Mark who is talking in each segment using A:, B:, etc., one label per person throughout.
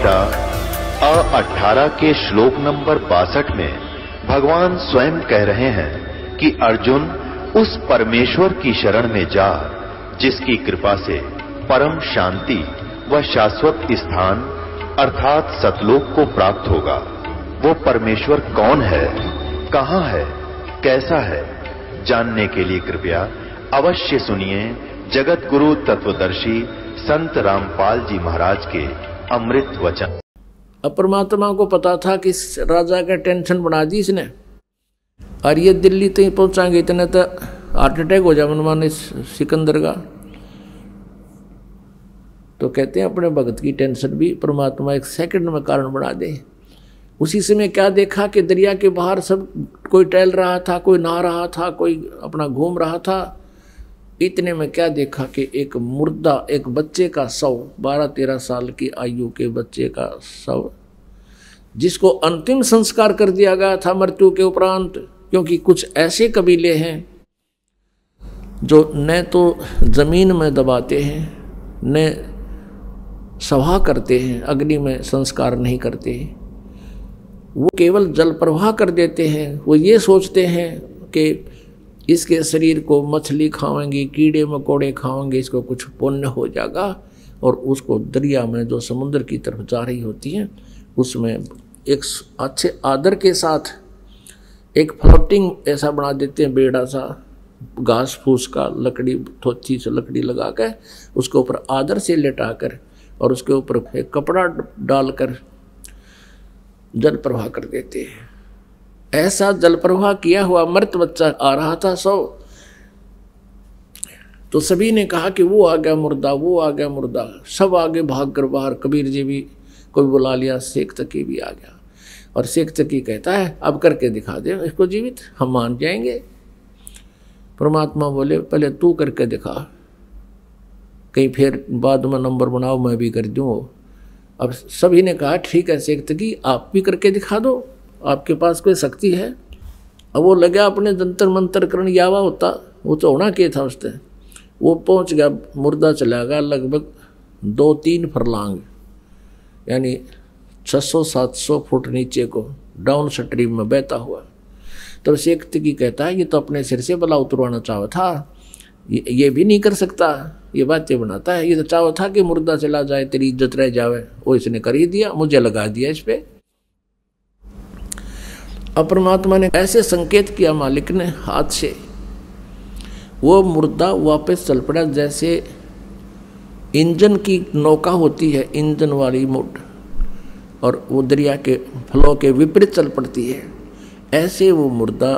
A: गीता अ18 के श्लोक नंबर 62 में भगवान स्वयं कह रहे हैं कि अर्जुन उस परमेश्वर की शरण में जा जिसकी कृपा से परम शांति व शाश्वत स्थान अर्थात सतलोक को प्राप्त होगा। वो परमेश्वर कौन है, कहां है, कैसा है, जानने के लिए कृपया अवश्य सुनिए जगत गुरु तत्वदर्शी संत रामपाल जी महाराज के अमृत वचन।
B: अब परमात्मा को पता था कि राजा का टेंशन बना दी इसने, और ये दिल्ली तक पहुंचाएंगे इतने तो हार्ट अटैक हो जाए मनमाने सिकंदर का। तो कहते हैं अपने भगत की टेंशन भी परमात्मा एक सेकंड में कारण बना दे। उसी समय क्या देखा कि दरिया के बाहर सब कोई टहल रहा था, कोई नहा रहा था, कोई अपना घूम रहा था। इतने में क्या देखा कि एक मुर्दा, एक बच्चे का शव, 12-13 साल की आयु के बच्चे का शव, जिसको अंतिम संस्कार कर दिया गया था मृत्यु के उपरांत। क्योंकि कुछ ऐसे कबीले हैं जो न तो जमीन में दबाते हैं, न सभा करते हैं, अग्नि में संस्कार नहीं करते हैं, वो केवल जल प्रवाह कर देते हैं। वो ये सोचते हैं कि इसके शरीर को मछली खाएंगी, कीड़े मकोड़े खाएंगे, इसको कुछ पुण्य हो जाएगा, और उसको दरिया में जो समुद्र की तरफ जा रही होती है उसमें एक अच्छे आदर के साथ एक फ्लोटिंग ऐसा बना देते हैं, बेड़ा सा घास फूस का, लकड़ी थोची से लकड़ी लगा कर उसके ऊपर आदर से लेटा कर और उसके ऊपर एक कपड़ा डालकर जल प्रवाह कर देते हैं। ऐसा जल प्रवाह किया हुआ मृत बच्चा आ रहा था सौ। तो सभी ने कहा कि वो आ गया मुर्दा, वो आ गया मुर्दा। सब आगे भाग कर बाहर, कबीर जी भी कोई बुला लिया, शेख तकी भी आ गया। और शेख तकी कहता है अब करके दिखा दे इसको जीवित, हम मान जाएंगे। परमात्मा बोले पहले तू करके दिखा, कहीं फिर बाद में नंबर बनाओ मैं भी कर दूँ। अब सभी ने कहा ठीक है शेख तकी आप भी करके दिखा दो, आपके पास कोई शक्ति है। अब वो लगा अपने जंतर मंतर करण यावा होता, वो तो होना क्या था उसने। वो पहुंच गया, मुर्दा चला गया लगभग 2-3 फरलांग, यानी 600-700 फुट नीचे को डाउन स्ट्रीम में बहता हुआ। तब शेख तकी कहता है ये तो अपने सिर से बला उतरवाना चाहा था, ये भी नहीं कर सकता, ये बातें बनाता है। ये तो चाहा था कि मुर्दा चला जाए, तेरी इज्जत रह जावे, वो इसने कर ही दिया, मुझे लगा दिया इस पे। अब परमात्मा ने ऐसे संकेत किया मालिक ने हाथ से, वो मुर्दा वापस चल पड़ा जैसे इंजन की नौका होती है, इंजन वाली मोट, और वो दरिया के फ्लो के विपरीत चल पड़ती है। ऐसे वो मुर्दा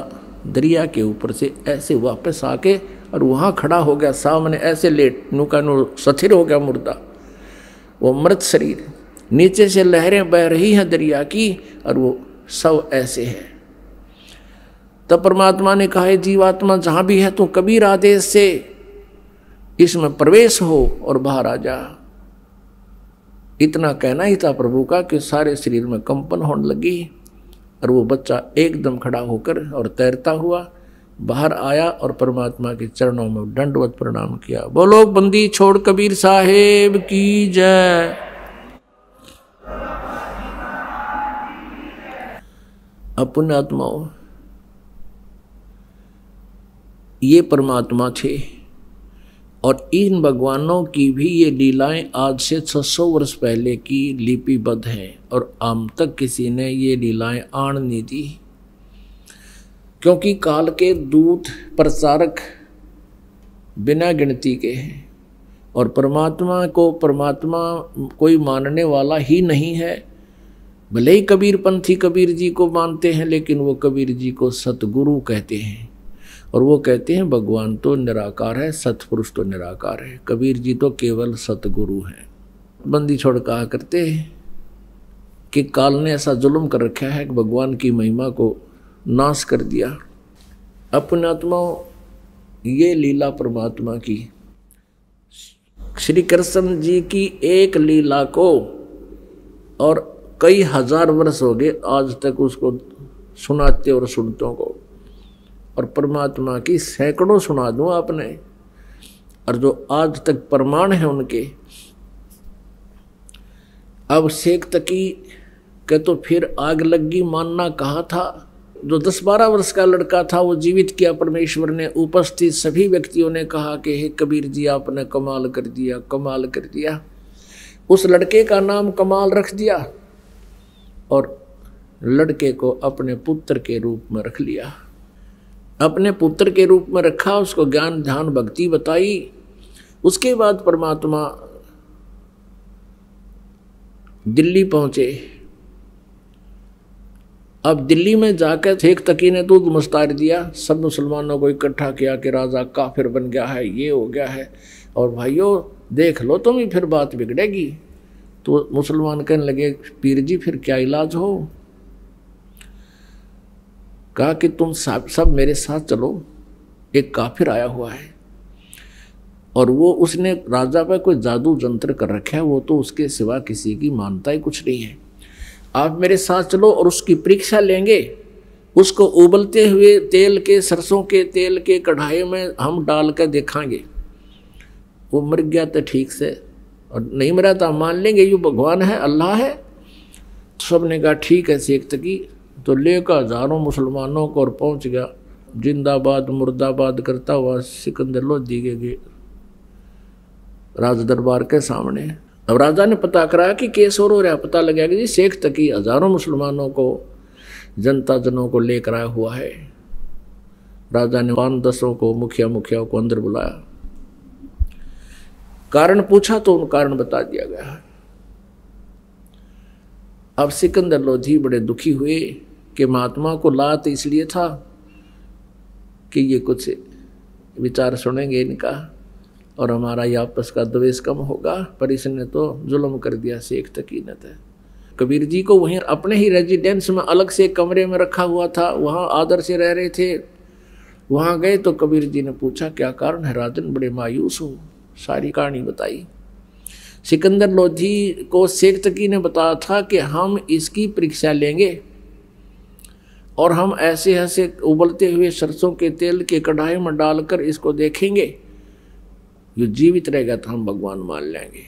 B: दरिया के ऊपर से ऐसे वापस आके और वहाँ खड़ा हो गया सामने, ऐसे लेट नुका नु स्थिर हो गया मुर्दा, वो मृत शरीर। नीचे से लहरें बह रही हैं दरिया की और वो सब ऐसे है। तब परमात्मा ने कहा जीवात्मा जहां भी है तू कबीर आदेश से इसमें प्रवेश हो और बाहर आ जा। इतना कहना ही था प्रभु का कि सारे शरीर में कंपन होने लगी और वो बच्चा एकदम खड़ा होकर और तैरता हुआ बाहर आया और परमात्मा के चरणों में दंडवत प्रणाम किया। बोलो बंदी छोड़ कबीर साहेब की जय। अपने आत्माओं, ये परमात्मा थे और इन भगवानों की भी ये लीलाएं आज से 600 वर्ष पहले की लिपिबद्ध हैं और आम तक किसी ने ये लीलाएं आन नहीं दी, क्योंकि काल के दूत प्रचारक बिना गिनती के हैं और परमात्मा को परमात्मा कोई मानने वाला ही नहीं है। भले ही कबीर पंथी कबीर जी को मानते हैं, लेकिन वो कबीर जी को सतगुरु कहते हैं और वो कहते हैं भगवान तो निराकार है, सतपुरुष तो निराकार है, कबीर जी तो केवल सतगुरु हैं। बंदी छोड़ कहा करते हैं कि काल ने ऐसा जुल्म कर रखा है कि भगवान की महिमा को नाश कर दिया। अपने आत्माओं, ये लीला परमात्मा की, श्री कृष्ण जी की एक लीला को और कई हजार वर्ष हो गए आज तक उसको सुनाते और सुनतों को, और परमात्मा की सैकड़ों सुना दूं आपने, और जो आज तक प्रमाण है उनके अब शेख तकी के तो फिर आग लगी, मानना कहा था। जो 10-12 वर्ष का लड़का था वो जीवित किया परमेश्वर ने। उपस्थित सभी व्यक्तियों ने कहा कि हे कबीर जी, आपने कमाल कर दिया, कमाल कर दिया। उस लड़के का नाम कमाल रख दिया और लड़के को अपने पुत्र के रूप में रख लिया। अपने पुत्र के रूप में रखा, उसको ज्ञान ध्यान भक्ति बताई। उसके बाद परमात्मा दिल्ली पहुंचे। अब दिल्ली में जाकर शेख तकी ने दूध मुस्तार दिया, सब मुसलमानों को इकट्ठा किया कि राजा काफिर बन गया है, ये हो गया है, और भाइयों देख लो तुम ही, फिर बात बिगड़ेगी। तो मुसलमान कहने लगे, पीर जी फिर क्या इलाज हो? कहा कि तुम सब मेरे साथ चलो, एक काफिर आया हुआ है और वो उसने राजा पर कोई जादू जंत्र कर रखा है, वो तो उसके सिवा किसी की मानता ही कुछ नहीं है। आप मेरे साथ चलो और उसकी परीक्षा लेंगे। उसको उबलते हुए तेल के, सरसों के तेल के कढ़ाई में हम डाल कर देखाएंगे। वो मर गया तो ठीक से, और नहीं मरा तो मान लेंगे ये भगवान है, अल्लाह है। सब ने कहा ठीक है शेख तकी। तो लेकर हजारों मुसलमानों को और पहुंच गया, जिंदाबाद मुर्दाबाद करता हुआ सिकंदर लोधी के राज दरबार के सामने। अब राजा ने पता करा कि केस और हो रहा, पता लगा कि जी शेख तकी हजारों मुसलमानों को, जनता जनों को लेकर आया हुआ है। राजा ने 5-10 को, मुखिया को अंदर बुलाया, कारण पूछा तो उन कारण बता दिया गया। अब सिकंदर लोधी बड़े दुखी हुए कि महात्मा को लात इसलिए था कि ये कुछ विचार सुनेंगे इनका और हमारा ये आपस का द्वेष कम होगा, पर इसने तो जुल्म कर दिया शेख तकी ने। तो कबीर जी को वहीं अपने ही रेजिडेंस में अलग से कमरे में रखा हुआ था, वहाँ आदर से रह रहे थे। वहाँ गए तो कबीर जी ने पूछा क्या कारण है राजन, बड़े मायूस हो। सारी कहानी बताई। सिकंदर लोधी को शेख तकी ने बताया था कि हम इसकी परीक्षा लेंगे और हम ऐसे ऐसे उबलते हुए सरसों के तेल के कढ़ाई में डालकर इसको देखेंगे, जो जीवित रहेगा तो हम भगवान मान लेंगे।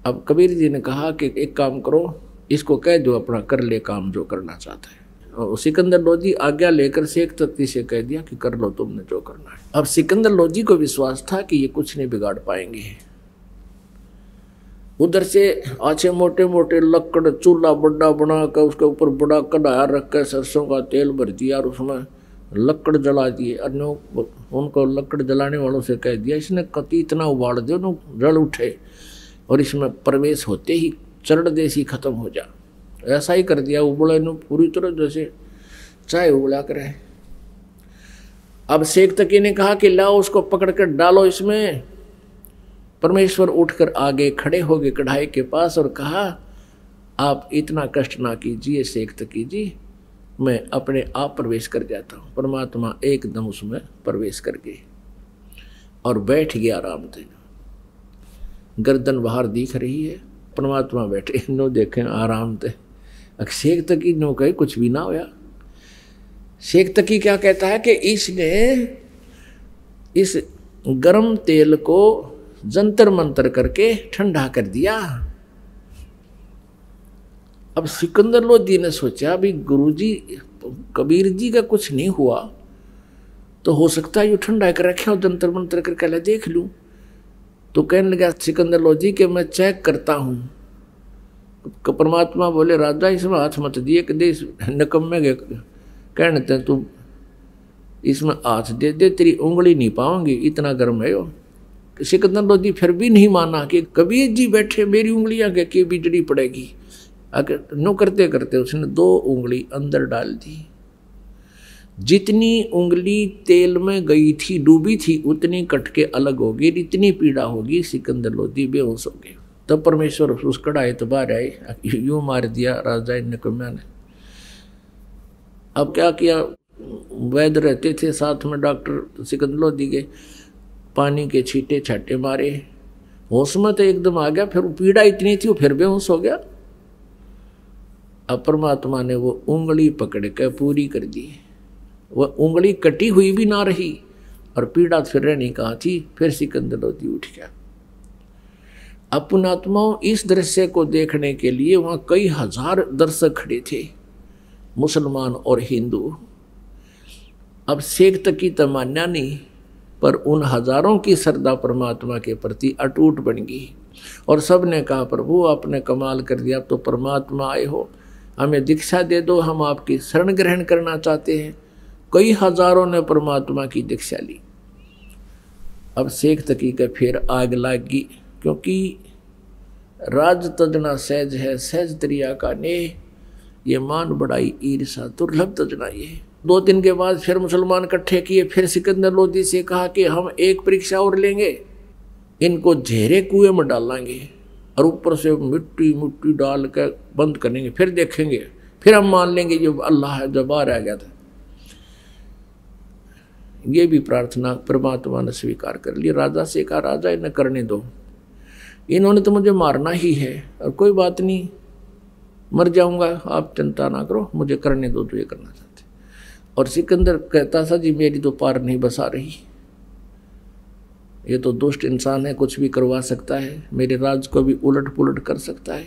B: अब कबीर जी ने कहा कि एक काम करो, इसको कह दो अपना कर ले काम जो करना चाहता है। और सिकंदर लोधी आज्ञा लेकर शेख तकी से कह दिया कि कर लो तुमने जो करना है। अब सिकंदर लोधी को विश्वास था कि ये कुछ नहीं बिगाड़ पाएंगे। उधर से अच्छे मोटे मोटे लकड़ चूल्हा बड़ा बना कर उसके ऊपर बड़ा कढ़ाया रख कर सरसों का तेल भर दिया और उसमें लकड़ जला दिए। उनको लकड़ जलाने वालों से कह दिया इसने कति इतना उबाल दो जल उठे और इसमें प्रवेश होते ही चरण देसी खत्म हो जा। ऐसा ही कर दिया, उबले नु पूरी तरह जैसे चाय उबला करे। अब शेख तकी ने कहा कि लाओ उसको पकड़ कर डालो इसमें। परमेश्वर उठकर आगे खड़े हो गए कढ़ाई के पास और कहा आप इतना कष्ट ना कीजिए शेख तकी जी, मैं अपने आप प्रवेश कर जाता हूँ। परमात्मा एकदम उसमें प्रवेश कर गए और बैठ गया आराम से। गर्दन बाहर दिख रही है, परमात्मा बैठे नो देखें आराम से। शेख तकी नो कहे कुछ भी ना होया। शेख तकी क्या कहता है कि इसने इस गर्म तेल को जंतर मंतर करके ठंडा कर दिया। अब सिकंदर लोधी ने सोचा भी गुरुजी कबीर जी का कुछ नहीं हुआ तो हो सकता है ये ठंडा कर रखे और जंतर मंतर करके ले देख लूं। तो कहने लगा सिकंदर लोधी कि मैं चेक करता हूं। परमात्मा बोले राजा इसमें हाथ मत दिए कि दे नकम्मे गए कहने ते तू इसमें हाथ दे दे, तेरी उंगली नहीं पाऊंगी इतना गर्म है यो। सिकंदर लोधी फिर भी नहीं माना कि कबीर जी बैठे मेरी उंगलियां के बिजली पड़ेगी। अगर नो करते करते उसने 2 उंगली अंदर डाल दी। जितनी उंगली तेल में गई थी डूबी थी उतनी कट के अलग होगी, इतनी पीड़ा होगी। सिकंदर लोधी बेहोश हो गए। तब परमेश्वर उस कढ़ाई तो बाहर आए, यूं मार दिया राजा निकम्या ने। अब क्या किया, वैद्य रहते थे साथ में डॉक्टर सिकंदर लोधी के, पानी के छींटे छाटे मारे, होश में तो एकदम आ गया। फिर पीड़ा इतनी थी वो फिर बेहोश हो गया। अब परमात्मा ने वो उंगली पकड़ के पूरी कर दी। वह उंगली कटी हुई भी ना रही और पीड़ा फिर रहने कहा थी। फिर सिकंदर लोधी उठ गया। अब पुण्यात्माओं, इस दृश्य को देखने के लिए वहां कई हजार दर्शक खड़े थे, मुसलमान और हिंदू। अब शेख तक की तमन्ना नहीं, पर उन हजारों की श्रद्धा परमात्मा के प्रति अटूट बन गई और सब ने कहा, प्रभु आपने कमाल कर दिया, अब तो परमात्मा आए हो, हमें दीक्षा दे दो, हम आपकी शरण ग्रहण करना चाहते हैं। कई हजारों ने परमात्मा की दीक्षा ली। अब शेख तकी का फिर आग लागी, क्योंकि राज तजना सहज है, सहज दरिया का ने, ये मान बढ़ाई ईर्षा दुर्लभ तजना ये। 2 दिन के बाद फिर मुसलमान इकट्ठे किए, फिर सिकंदर लोधी से कहा कि हम एक परीक्षा और लेंगे, इनको झेरे कुएं में डालेंगे और ऊपर से मिट्टी मिट्टी डाल कर बंद करेंगे, फिर देखेंगे, फिर हम मान लेंगे जो अल्लाह है, जो बाहर आ गया था। ये भी प्रार्थना परमात्मा ने स्वीकार कर ली। राजा से कहा, राजा इन्हें करने दो, इन्होंने तो मुझे मारना ही है, और कोई बात नहीं, मर जाऊंगा, आप चिंता ना करो, मुझे करने दो जो ये करना चाहते। और सिकंदर कहता था, जी मेरी तो पार नहीं बसा रही, ये तो दुष्ट इंसान है, कुछ भी करवा सकता है, मेरे राज को भी उलट पुलट कर सकता है।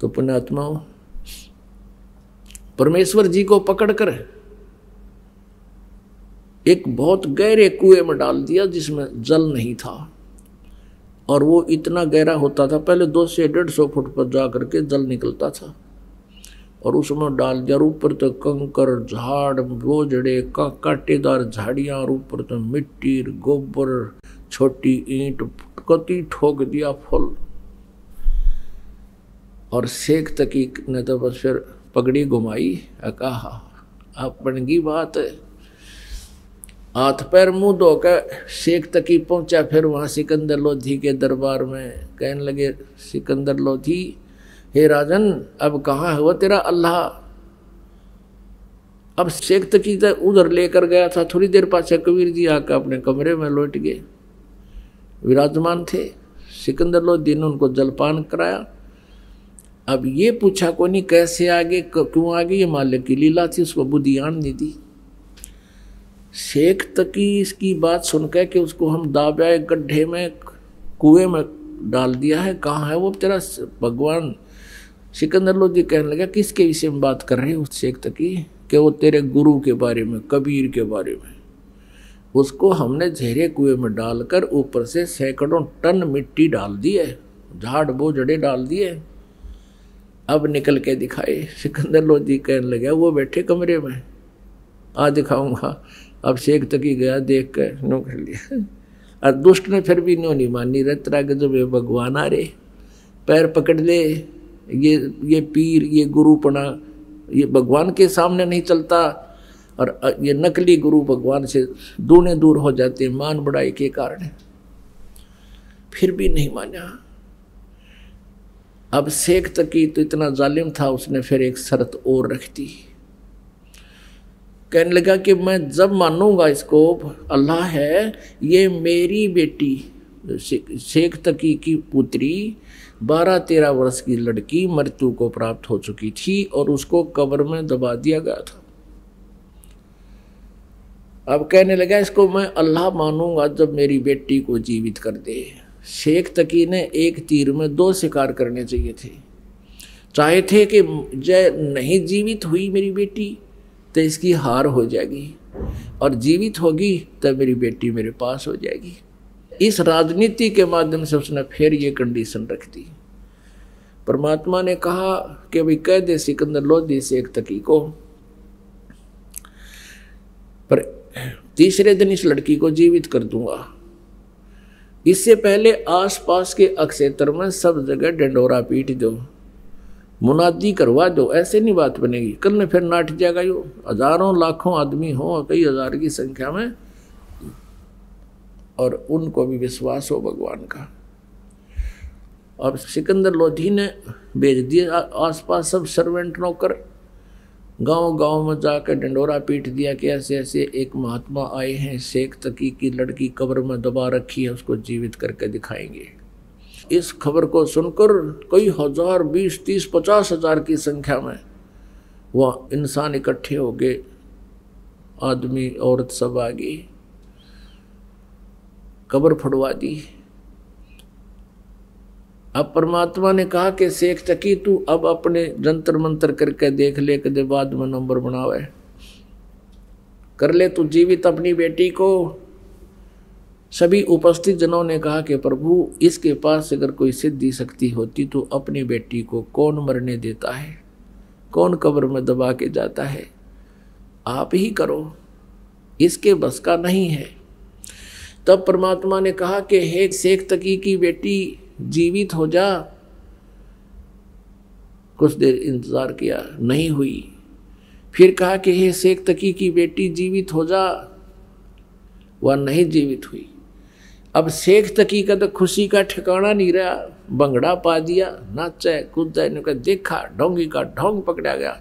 B: तो पुण्यात्माओं, परमेश्वर जी को पकड़कर एक बहुत गहरे कुएं में डाल दिया जिसमें जल नहीं था, और वो इतना गहरा होता था, पहले 200 से 150 फुट पर जा करके जल निकलता था, और उसमें डाल दिया। ऊपर तो कंकर, झाड़, बोझड़े, कांटेदार झाड़ियाँ, और ऊपर तो मिट्टी, गोबर, छोटी ईंट, कति ठोक दिया फल। और शेख तकी ने तो बस फिर पगड़ी घुमाई, कहा अपन की बात है, हाथ पैर मुंह धोकर शेख तकी पहुंचा। फिर वहां सिकंदर लोधी के दरबार में कहने लगे, सिकंदर लोधी, हे राजन, अब कहाँ है वो तेरा अल्लाह? अब शेख तकी उधर लेकर गया था, थोड़ी देर पाछे कबीर जी आकर अपने कमरे में लौट गए, विराजमान थे। सिकंदर लोधी ने उनको जलपान कराया। अब ये पूछा को नहीं कैसे आगे, क्यों आगे, ये मालिक की लीला थी, उसको बुद्धि आन नहीं दी। शेख तकी इसकी बात सुनकर कि उसको हम दाब्या गड्ढे में, कुएं में डाल दिया है, कहाँ है वो तेरा भगवान? सिकंदर लोधी कहने लगा, किसके विषय में बात कर रहे हो शेख तकी? कि वो तेरे गुरु के बारे में, कबीर के बारे में। उसको हमने झेरे कुएं में डालकर ऊपर से सैकड़ों टन मिट्टी डाल दी है, झाड़ बोझड़े डाल दिए, अब निकल के दिखाए। सिकंदर लोधी कहने लगा, वो बैठे कमरे में, आ दिखाऊंगा। अब शेख तकी गया, देख कर नो कर लिया। और दुष्ट ने फिर भी नो नहीं मानी, रतरा के जब भगवान आ रहे, पैर पकड़ ले, ये पीर, ये गुरुपना, ये भगवान के सामने नहीं चलता, और ये नकली गुरु भगवान से दूने दूर हो जाते हैं मान बढ़ाई के कारण। फिर भी नहीं माना। अब शेख तकी तो इतना जालिम था, उसने फिर एक शर्त और रख दी। कहने लगा कि मैं जब मानूंगा इसको अल्लाह है, ये मेरी बेटी शेख तकी की पुत्री 12-13 वर्ष की लड़की मृत्यु को प्राप्त हो चुकी थी, और उसको कब्र में दबा दिया गया था। अब कहने लगा, इसको मैं अल्लाह मानूंगा जब मेरी बेटी को जीवित कर दे। शेख तकी ने एक तीर में 2 शिकार करने चाहिए थे। चाहे थे कि जय नहीं जीवित हुई मेरी बेटी तो इसकी हार हो जाएगी, और जीवित होगी तो मेरी बेटी मेरे पास हो जाएगी। इस राजनीति के माध्यम से उसने फिर ये कंडीशन रख दी। परमात्मा ने कहा कि भाई कह दे सिकंदर लोधी शेख तकी को, पर तीसरे दिन इस लड़की को जीवित कर दूंगा। इससे पहले आसपास के अक्षेत्र में सब जगह डंडोरा पीट दो, मुनादी करवा दो, ऐसे नहीं बात बनेगी। कल ने फिर नाट जाएगा, यो हजारों लाखों आदमी हो, कई हजार की संख्या में, और उनको भी विश्वास हो भगवान का। अब सिकंदर लोधी ने भेज दिया आसपास सब सर्वेंट नौकर, गांव गांव में जाकर डंडोरा पीट दिया कि ऐसे ऐसे एक महात्मा आए हैं, शेख तकी की लड़की कब्र में दबा रखी है, उसको जीवित करके दिखाएंगे। इस खबर को सुनकर कई हजार, 20, 30, 50 हजार की संख्या में वह इंसान इकट्ठे हो गए, आदमी औरत सब आ गई, कब्र फड़वा दी। अब परमात्मा ने कहा कि शेख चकी तू अब अपने जंतर मंतर करके देख ले, कदे बाद में नंबर बनावे, कर ले तू जीवित अपनी बेटी को। सभी उपस्थित जनों ने कहा कि प्रभु इसके पास अगर कोई सिद्धि शक्ति होती तो अपनी बेटी को कौन मरने देता है, कौन कब्र में दबा के जाता है, आप ही करो, इसके बस का नहीं है। तब परमात्मा ने कहा कि हे शेख तकी की बेटी जीवित हो जा। कुछ देर इंतजार किया, नहीं हुई। फिर कहा कि हे शेख तकी की बेटी जीवित हो जा, वह नहीं जीवित हुई। अब शेख तकी का तो खुशी का ठिकाना नहीं रहा, बंगड़ा पा दिया, नाचा कूदा, देखा ढोंगी का ढोंग पकड़ा गया।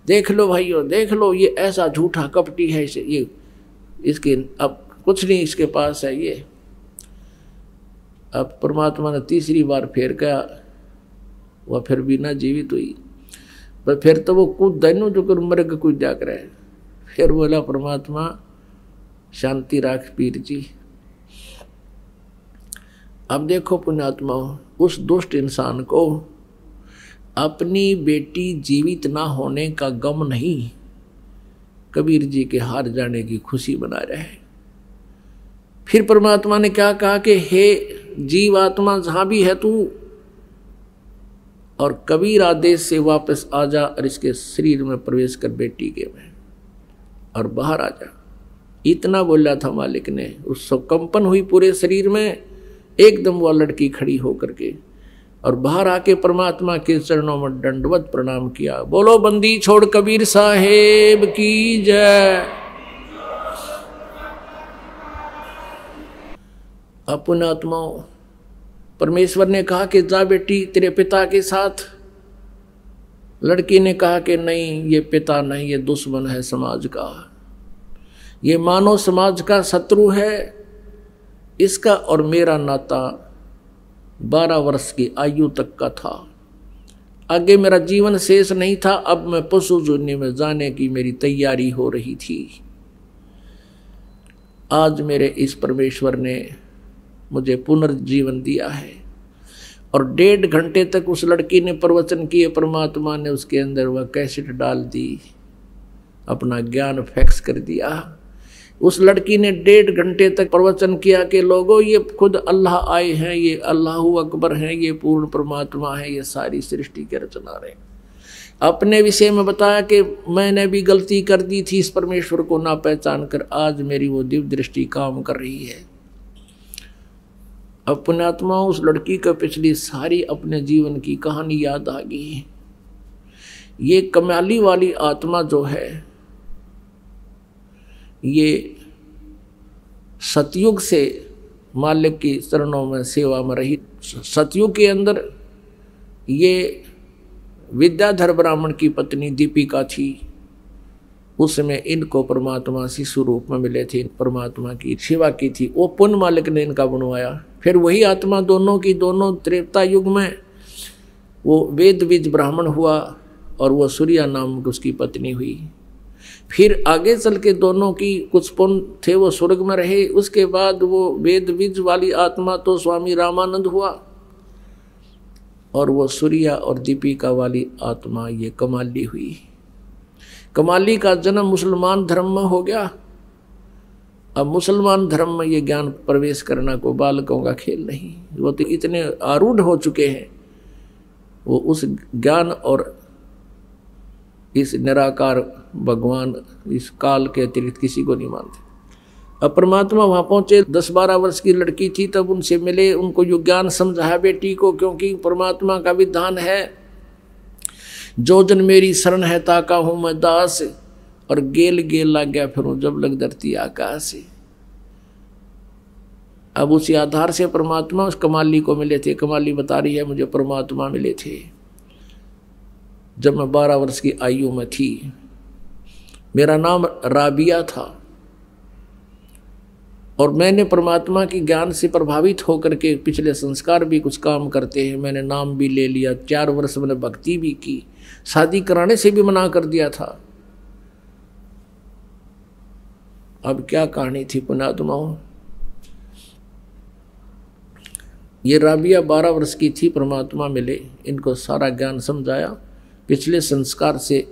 B: देख लो भाइयों, देख लो, ये ऐसा झूठा कपटी है, ये इसके अब कुछ नहीं इसके पास है ये। अब परमात्मा ने तीसरी बार फेर कहा, वह फिर भी ना जीवित हुई। पर फिर तो वो कूद दैनो जो कर मर्ग कूद जा कर। फिर बोला परमात्मा शांति राख पीर जी। अब देखो पुण्यात्मा, उस दुष्ट इंसान को अपनी बेटी जीवित ना होने का गम नहीं, कबीर जी के हार जाने की खुशी बना रहे। फिर परमात्मा ने क्या कहा कि हे जीव आत्मा जहां भी है तू, और कबीर आदेश से वापस आ जा और इसके शरीर में प्रवेश कर बेटी के में और बाहर आ जा। इतना बोला था मालिक ने। उससे कंपन हुई पूरे शरीर में, एकदम वह लड़की खड़ी होकर के और बाहर आके परमात्मा के चरणों में दंडवत प्रणाम किया। बोलो बंदी छोड़ कबीर साहेब की जय। पुण्यात्माओं, परमेश्वर ने कहा कि जा बेटी तेरे पिता के साथ। लड़की ने कहा कि नहीं, ये पिता नहीं, ये दुश्मन है समाज का, ये मानव समाज का शत्रु है। इसका और मेरा नाता 12 वर्ष की आयु तक का था, आगे मेरा जीवन शेष नहीं था। अब मैं पशु जोनी में जाने की मेरी तैयारी हो रही थी। आज मेरे इस परमेश्वर ने मुझे पुनर्जीवन दिया है। और 1.5 घंटे तक उस लड़की ने प्रवचन किए। परमात्मा ने उसके अंदर वह कैसेट डाल दी, अपना ज्ञान फैक्स कर दिया। उस लड़की ने 1.5 घंटे तक प्रवचन किया कि लोगों ये खुद अल्लाह आए हैं, ये अल्लाहु अकबर हैं, ये पूर्ण परमात्मा है, ये सारी सृष्टि के रचना रहे। अपने विषय में बताया कि मैंने भी गलती कर दी थी इस परमेश्वर को ना पहचान कर, आज मेरी वो दिव्य दृष्टि काम कर रही है। अब पुण्यात्मा, उस लड़की को पिछली सारी अपने जीवन की कहानी याद आ गई। ये कमाली वाली आत्मा जो है, ये सतयुग से मालिक की चरणों में सेवा में रही। सतयुग के अंदर ये विद्याधर ब्राह्मण की पत्नी दीपिका थी। उस समय इनको परमात्मा शिशु रूप में मिले थे, परमात्मा की सेवा की थी, वो पुण्य मालिक ने इनका बनवाया। फिर वही आत्मा दोनों की दोनों त्रेता युग में वो वेद बीज ब्राह्मण हुआ और वो सूर्या नाम की उसकी पत्नी हुई। फिर आगे चल के दोनों की कुछ पुण्य थे, वो स्वर्ग में रहे। उसके बाद वो वेद बीज वाली आत्मा तो स्वामी रामानंद हुआ और वो सूर्या और दीपिका वाली आत्मा ये कमाली हुई। कमाली का जन्म मुसलमान धर्म में हो गया। अब मुसलमान धर्म में ये ज्ञान प्रवेश करना को बालकों का खेल नहीं, वो तो इतने आरूढ़ हो चुके हैं, वो उस ज्ञान और इस निराकार भगवान इस काल के अतिरिक्त किसी को नहीं मानते। अब परमात्मा वहाँ पहुँचे, 10-12 वर्ष की लड़की थी, तब उनसे मिले, उनको जो ज्ञान समझाया बेटी को, क्योंकि परमात्मा का विधान है जो जन मेरी शरण है ताका हूँ मैं दास, और गेल गेल लग गया फिर जब लग धरती आकाश। अब उसी आधार से परमात्मा उस कमाली को मिले थे। कमाली बता रही है मुझे परमात्मा मिले थे जब मैं 12 वर्ष की आयु में थी। मेरा नाम राबिया था और मैंने परमात्मा की ज्ञान से प्रभावित होकर के पिछले संस्कार भी कुछ काम करते हैं, मैंने नाम भी ले लिया। 4 वर्ष मैंने भक्ति भी की, शादी कराने से भी मना कर दिया था। अब क्या कहानी थी पुण्यात्माओं। ये राबिया 12 वर्ष की थी, परमात्मा मिले, इनको सारा ज्ञान समझाया। पिछले संस्कार से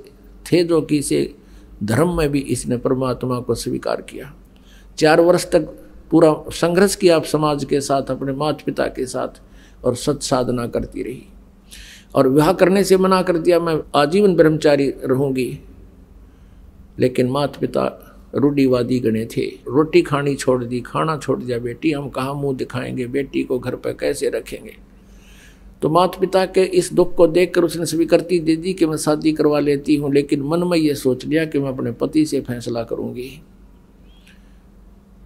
B: थे जो कि इसे धर्म में भी इसने परमात्मा को स्वीकार किया। 4 वर्ष तक पूरा संघर्ष किया आप समाज के साथ, अपने माता पिता के साथ, और सत साधना करती रही। और विवाह करने से मना कर दिया, मैं आजीवन ब्रह्मचारी रहूंगी। लेकिन माता पिता रूढ़िवादी गणे थे, रोटी खानी छोड़ दी, खाना छोड़ दिया। बेटी हम कहाँ मुंह दिखाएंगे, बेटी को घर पर कैसे रखेंगे। तो माता पिता के इस दुख को देखकर उसने स्वीकृति दे दी कि मैं शादी करवा लेती हूँ। लेकिन मन में ये सोच लिया कि मैं अपने पति से फैसला करूँगी।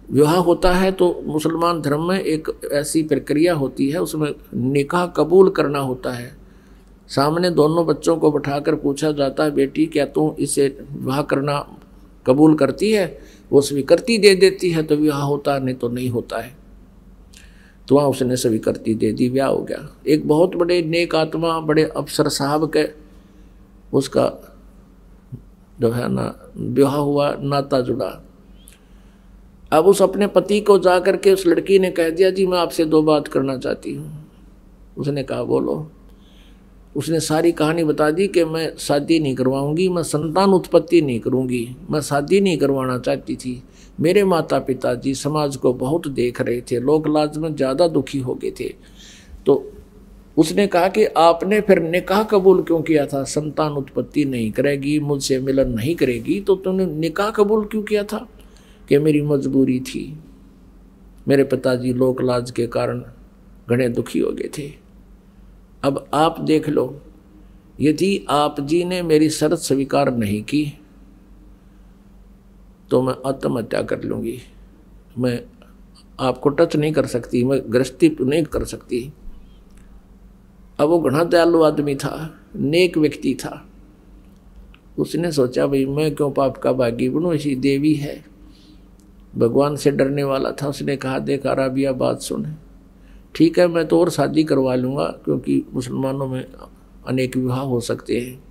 B: विवाह होता है तो मुसलमान धर्म में एक ऐसी प्रक्रिया होती है, उसमें निकाह कबूल करना होता है। सामने दोनों बच्चों को बिठाकर पूछा जाता है, बेटी क्या तू इसे विवाह करना कबूल करती है? वो स्वीकृति दे देती है तो विवाह होता है, नहीं तो नहीं होता है। तो वहाँ उसने स्वीकृति दे दी, विवाह हो गया। एक बहुत बड़े नेक आत्मा, बड़े अफसर साहब के उसका जो है ना विवाह हुआ, नाता जुड़ा। अब उस अपने पति को जा करके उस लड़की ने कह दिया, जी मैं आपसे 2 बात करना चाहती हूँ। उसने कहा बोलो। उसने सारी कहानी बता दी कि मैं शादी नहीं करवाऊंगी, मैं संतान उत्पत्ति नहीं करूंगी, मैं शादी नहीं करवाना चाहती थी। मेरे माता पिता जी समाज को बहुत देख रहे थे, लोक लाज में ज़्यादा दुखी हो गए थे। तो उसने कहा कि आपने फिर निकाह कबूल क्यों किया था? संतान उत्पत्ति नहीं करेगी, मुझसे मिलन नहीं करेगी, तो तुमने निकाह कबूल क्यों किया था? कि मेरी मजबूरी थी, मेरे पिताजी लोक लाज के कारण घने दुखी हो गए थे। अब आप देख लो, यदि आप जी ने मेरी शर्त स्वीकार नहीं की तो मैं आत्महत्या कर लूँगी। मैं आपको टच नहीं कर सकती, मैं गृहस्थी नहीं कर सकती। अब वो घना दयालु आदमी था, नेक व्यक्ति था। उसने सोचा भाई मैं क्यों पाप का भागी बनूं, ऐसी देवी है, भगवान से डरने वाला था। उसने कहा देख राबिया बात सुन, ठीक है मैं तो और शादी करवा लूँगा, क्योंकि मुसलमानों में अनेक विवाह हो सकते हैं।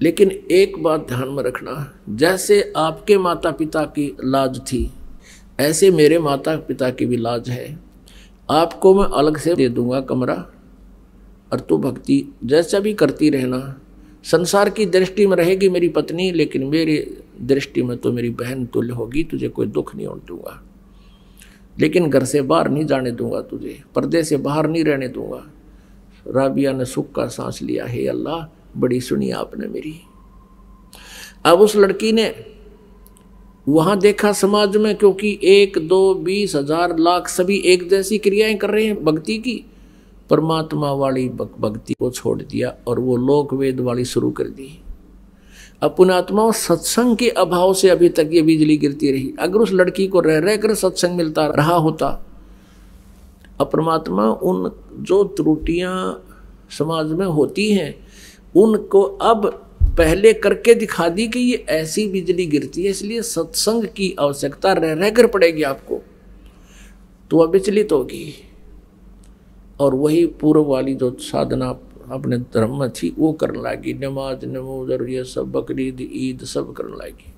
B: लेकिन एक बात ध्यान में रखना, जैसे आपके माता पिता की लाज थी ऐसे मेरे माता पिता की भी लाज है। आपको मैं अलग से दे दूंगा कमरा, और तू भक्ति जैसा भी करती रहना। संसार की दृष्टि में रहेगी मेरी पत्नी, लेकिन मेरी दृष्टि में तो मेरी बहन तुल्य होगी, तुझे कोई दुख नहीं होने दूंगा। लेकिन घर से बाहर नहीं जाने दूंगा, तुझे पर्दे से बाहर नहीं रहने दूंगा। राबिया ने सुख का सांस लिया, हे अल्लाह बड़ी सुनी आपने मेरी। अब उस लड़की ने वहां देखा समाज में, क्योंकि 1, 2, 20, 1000, लाख सभी एक जैसी क्रियाएं कर रहे हैं भक्ति की, परमात्मा वाली भक्ति को छोड़ दिया और वो लोक वेद वाली शुरू कर दी। पुण्यात्मा सत्संग के अभाव से अभी तक ये बिजली गिरती रही। अगर उस लड़की को रह रह कर सत्संग मिलता रहा होता, परमात्मा उन जो त्रुटियां समाज में होती हैं उनको अब पहले करके दिखा दी कि ये ऐसी बिजली गिरती है, इसलिए सत्संग की आवश्यकता रह रह कर पड़ेगी आपको, तो वह विचलित होगी। और वही पूर्व वाली जो साधना अपने धर्म में थी वो करने लगी, नमाज नमोजर ये सब बकरीद ईद सब करने लगी।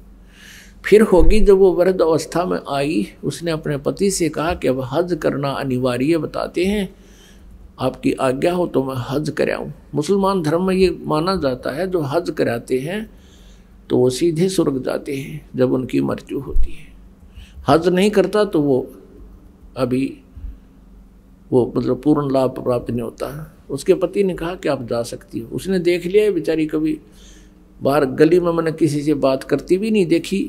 B: फिर होगी जब वो वृद्ध अवस्था में आई, उसने अपने पति से कहा कि अब हज करना अनिवार्य बताते हैं, आपकी आज्ञा हो तो मैं हज कराऊं। मुसलमान धर्म में ये माना जाता है जो हज कराते हैं तो वो सीधे स्वर्ग जाते हैं जब उनकी मृत्यु होती है। हज नहीं करता तो वो मतलब पूर्ण लाभ प्राप्त नहीं होता है। उसके पति ने कहा कि आप जा सकती हो। उसने देख लिया बेचारी कभी बाहर गली में मैंने किसी से बात करती भी नहीं देखी।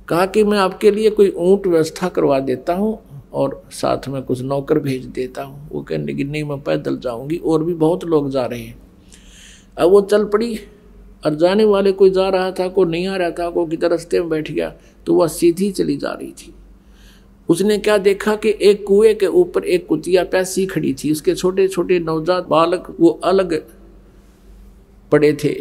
B: कहा कि मैं आपके लिए कोई ऊँट व्यवस्था करवा देता हूँ और साथ में कुछ नौकर भेज देता हूँ। वो कहने लगी नहीं मैं पैदल जाऊँगी, और भी बहुत लोग जा रहे हैं। अब वो चल पड़ी और जाने वाले कोई जा रहा था, कोई नहीं आ रहा था, कोई किधर रास्ते में बैठ गया, तो वह सीधी चली जा रही थी। उसने क्या देखा कि एक कुएं के ऊपर एक कुतिया प्यासी खड़ी थी, उसके छोटे छोटे नवजात बालक वो अलग पड़े थे,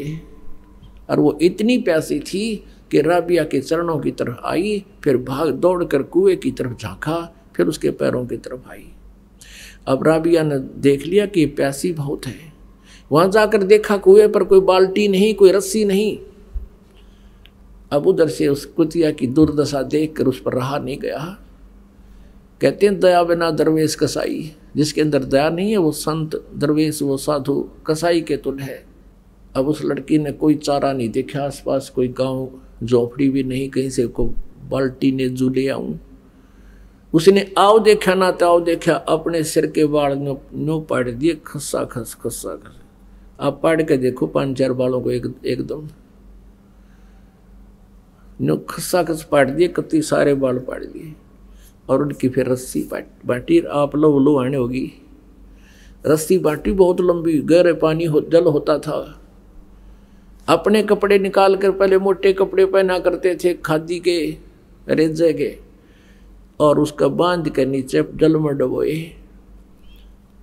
B: और वो इतनी प्यासी थी कि राबिया के चरणों की तरफ आई, फिर भाग दौड़ कर कुएं की तरफ झांका, फिर उसके पैरों की तरफ आई। अब राबिया ने देख लिया कि प्यासी बहुत है। वहां जाकर देखा कुएं पर कोई बाल्टी नहीं, कोई रस्सी नहीं। अब उधर से उस कुतिया की दुर्दशा देखकर उस पर रहा नहीं गया। कहते हैं दया बिना दरवेश कसाई, जिसके अंदर दया नहीं है वो संत दरवेश वो साधु कसाई के तुल है। अब उस लड़की ने कोई चारा नहीं देखा, आसपास कोई गांव झोपड़ी भी नहीं, कहीं से को बाल्टी ने जूले आऊं। उसने आओ देखा ना तो आओ देखा, अपने सिर के बाल नो पाड़ दिए खस्सा खस खस्सा खस। आप पाड़ के देखो 5-4 बालों को एकदम नो खस्सा खस पाड़ दिए, कति सारे बाल पाड़ दिए। और उनकी फिर रस्सी बाटी, आप लो आने होगी। रस्सी बाटी बहुत लंबी, गहरे पानी जल होता था। अपने कपड़े निकाल कर, पहले मोटे कपड़े पहना करते थे खादी के रेजे के, और उसका बांध के नीचे जल में डबोए,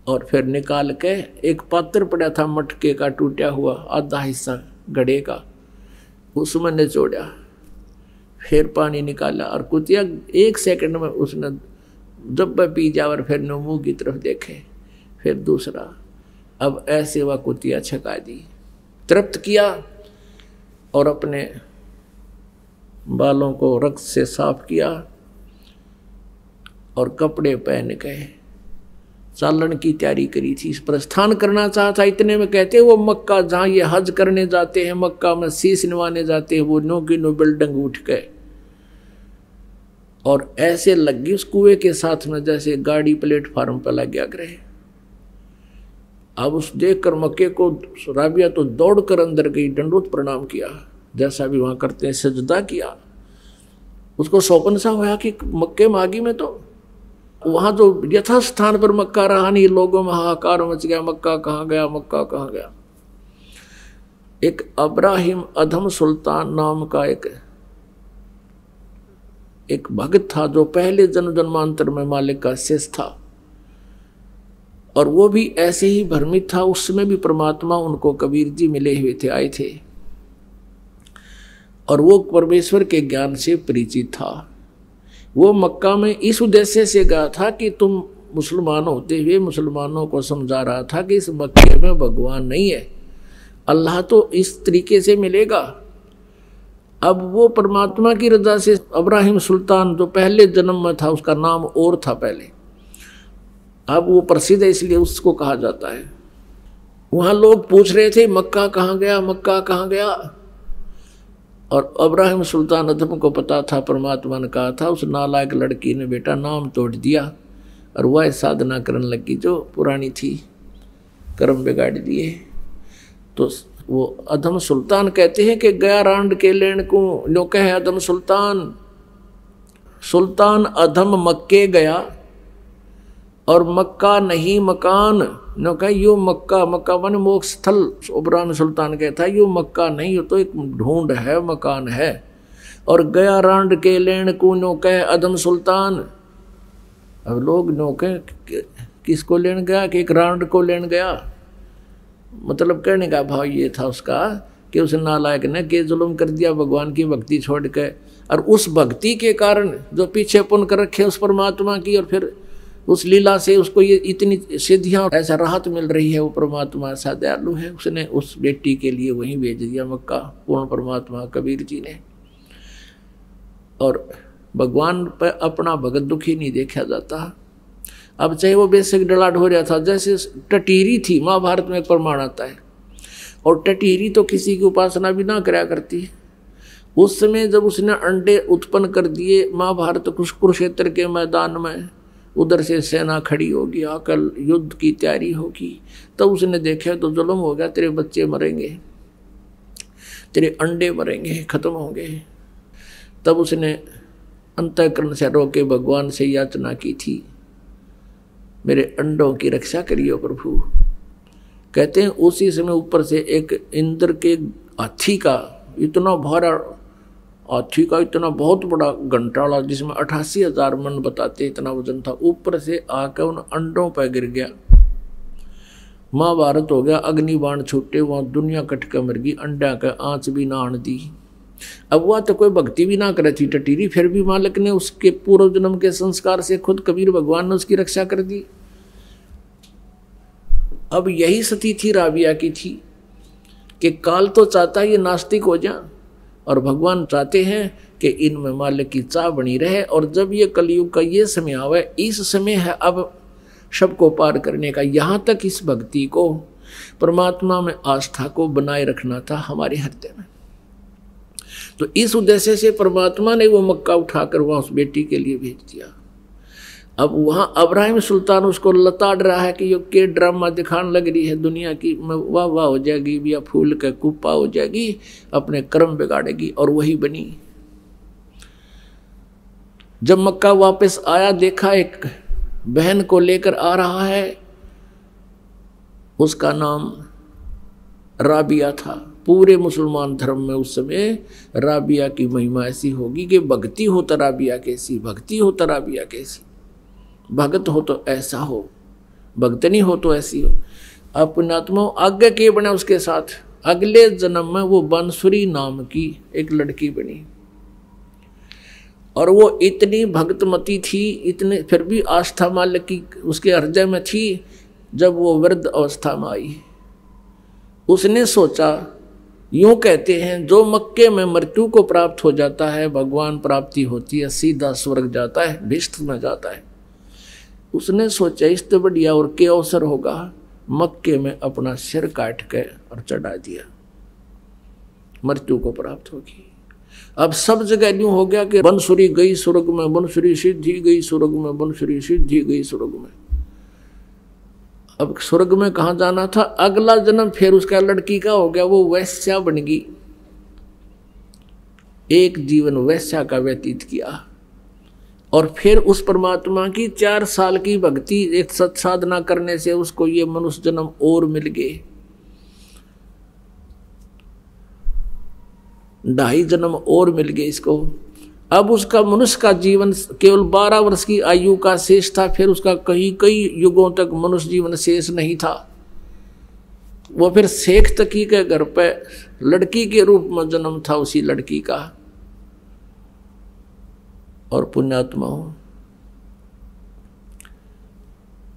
B: और फिर निकाल के एक पात्र पड़ा था मटके का टूटा हुआ आधा हिस्सा घड़े का, उसमें निचोड़ा, फिर पानी निकाला। और कुतिया 1 सेकंड में उसने जब पी जा और फिर मुंह की तरफ देखे, फिर दूसरा। अब ऐसे वह कुतिया छका दी, तृप्त किया, और अपने बालों को रक्त से साफ किया और कपड़े पहन गए। चालन की तैयारी करी थी, प्रस्थान करना चाहता। इतने में कहते वो मक्का जहाँ ये हज करने जाते हैं, मक्का में शीश निवाने जाते हैं, वो नो की नो बिल्डिंग उठ गए और ऐसे लग गई उस कुएं के साथ में जैसे गाड़ी प्लेटफार्म पर लग गया ग्रह। अब उस देखकर मक्के को राबिया तो दौड़कर अंदर गई, दंडोत प्रणाम किया, जैसा भी वहां करते हैं, सजदा किया। उसको सौपन सा हुआ कि मक्के मागी में तो वहां जो यथास्थान पर मक्का रहा नहीं, लोगों में हाहाकार मच गया, मक्का कहाँ गया, मक्का कहाँ गया। एक अब्राहिम अधम सुल्तान नाम का एक भक्त था जो पहले जन्म जन्मांतर में मालिक का शेष था, और वो भी ऐसे ही भ्रमित था। उसमें भी परमात्मा उनको कबीर जी मिले हुए थे, आए थे, और वो परमेश्वर के ज्ञान से परिचित था। वो मक्का में इस उद्देश्य से गया था कि तुम मुसलमान होते हुए मुसलमानों को समझा रहा था कि इस मक्के में भगवान नहीं है, अल्लाह तो इस तरीके से मिलेगा। अब वो परमात्मा की रजा से अब्राहिम सुल्तान जो पहले जन्म में था, उसका नाम और था पहले, अब वो प्रसिद्ध है इसलिए उसको कहा जाता है। वहां लोग पूछ रहे थे मक्का कहाँ गया, मक्का कहाँ गया, और अब्राहिम सुल्तान अदम को पता था, परमात्मा ने कहा था। उस नालायक लड़की ने बेटा नाम तोड़ दिया और वह साधना करने लगी जो पुरानी थी, कर्म बिगाड़ दिए। तो वो अधम सुल्तान कहते हैं कि गया रांड के लेन को लो कहे अधम सुल्तान, सुल्तान अधम मक्के गया और मक्का नहीं मकान। नो कहे यो मक्का, मक्का वन मोक्ष स्थल। इब्राहिम सुल्तान कहता है यो मक्का नहीं, यो तो एक ढूंढ है, मकान है। और गया रांड के लेन को नो कहे अधम सुल्तान। अब लोग नो कहे किसको लेन गया, कि एक रांड को लेन गया। मतलब कहने का भाव ये था उसका कि उस नालायक ने के जुल्म कर दिया, भगवान की भक्ति छोड़ के, और उस भक्ति के कारण जो पीछे पुन कर रखे उस परमात्मा की, और फिर उस लीला से उसको ये इतनी सिद्धियां ऐसा राहत मिल रही है। वो परमात्मा ऐसा दयालु है, उसने उस बेटी के लिए वहीं भेज दिया मक्का, पूर्ण परमात्मा कबीर जी ने। और भगवान पर अपना भगत दुखी नहीं देखा जाता। अब चाहे वो बेसिक डलाट हो रहा था, जैसे टटीरी थी, महाभारत में एक प्रमाण आता है, और टटीरी तो किसी की उपासना भी ना कराया करती। उस समय जब उसने अंडे उत्पन्न कर दिए महाभारत कुरुक्षेत्र के मैदान में, उधर से सेना खड़ी होगी, आकर युद्ध की तैयारी होगी, तब उसने देखा तो जुल्म हो गया, तेरे बच्चे मरेंगे, तेरे अंडे मरेंगे, खत्म होंगे। तब उसने अंतःकरण से रोके भगवान से याचना की थी, मेरे अंडों की रक्षा करियो प्रभु। कहते हैं उसी समय ऊपर से एक इंद्र के हाथी का इतना भारा, हाथी का इतना बहुत बड़ा घंटाला जिसमें 88,000 मन बताते इतना वजन था, ऊपर से आकर उन अंडों पर गिर गया। महाभारत हो गया, अग्निबाण छूटे, वहां दुनिया कटके मर गई, अंडा का आंच भी ना आन दी। अब वह तो कोई भक्ति भी ना करे थी टटीरी, फिर भी मालिक ने उसके पूर्व जन्म के संस्कार से खुद कबीर भगवान ने उसकी रक्षा कर दी। अब यही स्थिति थी राबिया की थी कि काल तो चाहता ये नास्तिक हो जा, और भगवान चाहते हैं कि इनमें मालिक की चाह बनी रहे। और जब ये कलयुग का ये समय आवे, इस समय है अब सबको पार करने का। यहाँ तक इस भक्ति को, परमात्मा में आस्था को बनाए रखना था हमारे हृदय में। तो इस उद्देश्य से परमात्मा ने वो मक्का उठाकर वहाँ उस बेटी के लिए भेज दिया। अब वहाँ अब्राहिम सुल्तान उसको लताड़ रहा है कि ये के ड्रामा दिखाने लग रही है दुनिया की, वाह वाह हो जाएगी या फूल का कुप्पा हो जाएगी, अपने कर्म बिगाड़ेगी। और वही बनी। जब मक्का वापस आया, देखा एक बहन को लेकर आ रहा है, उसका नाम राबिया था। पूरे मुसलमान धर्म में उस समय राबिया की महिमा ऐसी होगी कि भक्ति हो तो राबिया कैसी, भक्ति हो तो राबिया कैसी, भगत हो तो ऐसा हो, भक्तनी हो तो ऐसी हो। अब पुण्यात्मा आगे के बने उसके साथ, अगले जन्म में वो बांसुरी नाम की एक लड़की बनी। और वो इतनी भक्तमती थी, इतने फिर भी आस्था मालिक की उसके हृदय में थी। जब वो वृद्ध अवस्था में आई, उसने सोचा, यूं कहते हैं जो मक्के में मृत्यु को प्राप्त हो जाता है, भगवान प्राप्ति होती है, सीधा स्वर्ग जाता है, भिष्ट में जाता है। उसने सोचा इससे बढ़िया और क्या अवसर होगा, मक्के में अपना सिर काट के और चढ़ा दिया, मृत्यु को प्राप्त होगी। अब सब जगह यूं हो गया कि बंसुरी गई स्वर्ग में, बंसुरी सिद्धि गई स्वर्ग में, बंसुरी सिद्धि गई स्वर्ग में। अब स्वर्ग में कहाँ जाना था, अगला जन्म फिर उसका लड़की का हो गया, वो वैश्या बन गई। एक जीवन वैश्या का व्यतीत किया। और फिर उस परमात्मा की 4 साल की भक्ति, एक सत साधना करने से उसको ये मनुष्य जन्म और मिल गए। 2.5 जन्म और मिल गए इसको। अब उसका मनुष्य का जीवन केवल 12 वर्ष की आयु का शेष था। फिर उसका कई युगों तक मनुष्य जीवन शेष नहीं था। वो फिर शेख तकी के घर पे लड़की के रूप में जन्म था उसी लड़की का। और पुण्यात्मा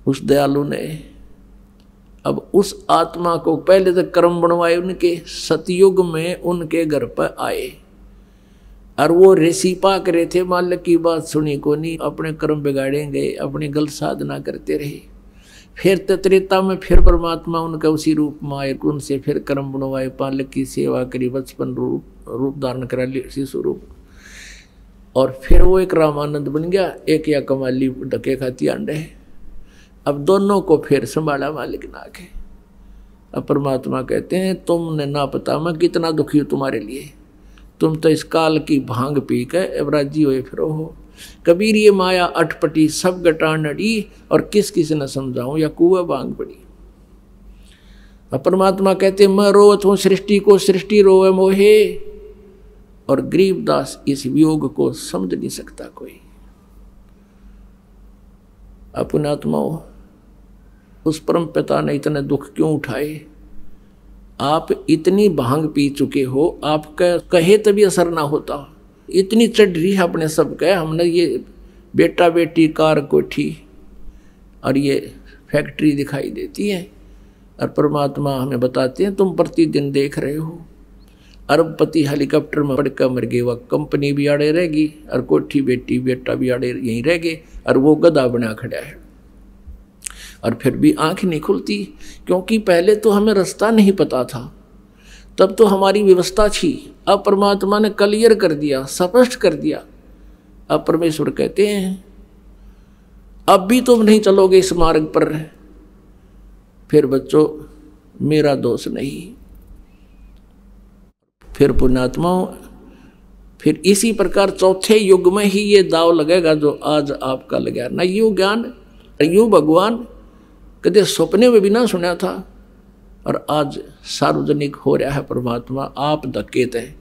B: उस दयालु ने अब उस आत्मा को पहले तक कर्म बनवाए, उनके सतयुग में उनके घर पर आए। और वो ऋषि पाक रहे थे, मालिक की बात सुनी को नहीं, अपने कर्म बिगाड़ेंगे, अपनी गलत साधना करते रहे। फिर त्रेता में फिर परमात्मा उनका उसी रूप में आए, उनसे फिर कर्म बनवाए, मालिक की सेवा करी, बचपन रूप धारण करा लिया शिशु रूप। और फिर वो एक रामानंद बन गया, एक या कमाली ढके खाती अंडे। अब दोनों को फिर संभाला मालिक ना के। अब परमात्मा कहते हैं, तुमने ना पता मैं कितना दुखी हूँ तुम्हारे लिए, तुम तो इस काल की भांग पी के अवराजी हुए फिरो हो। कबीर ये माया अटपटी सब गटान अड़ी, और किस किस न समझाऊं या कुआ भांग पड़ी। अब परमात्मा कहते मैं रोवत हूँ सृष्टि को, सृष्टि रोवे मोहे। और गरीबदास इस वियोग को समझ नहीं सकता कोई। पुण्यात्माओं, उस परम पिता ने इतने दुख क्यों उठाए? आप इतनी भांग पी चुके हो, आपका कहे तभी असर ना होता। इतनी चढ़ रही है अपने सब कहे, हमने ये बेटा बेटी कार कोठी और ये फैक्ट्री दिखाई देती है। और परमात्मा हमें बताते हैं तुम प्रतिदिन देख रहे हो, अरबपति हेलीकॉप्टर में पड़कर मर गए, वह कंपनी भी आड़े रहेगी और कोठी बेटी बेटा भी आड़े यहीं रह गए, और वो गधा बना खड़ा है। और फिर भी आंख नहीं खुलती, क्योंकि पहले तो हमें रास्ता नहीं पता था, तब तो हमारी व्यवस्था थी। अब परमात्मा ने क्लियर कर दिया, स्पष्ट कर दिया। अब परमेश्वर कहते हैं अब भी तुम नहीं चलोगे इस मार्ग पर, फिर बच्चों मेरा दोष नहीं। फिर पुण्यात्माओं, फिर इसी प्रकार चौथे युग में ही ये दाव लगेगा जो आज आपका लगा। न यूं ज्ञान यूं भगवान कदे सपने में भी ना सुना था, और आज सार्वजनिक हो रहा है। परमात्मा आप धकेत है।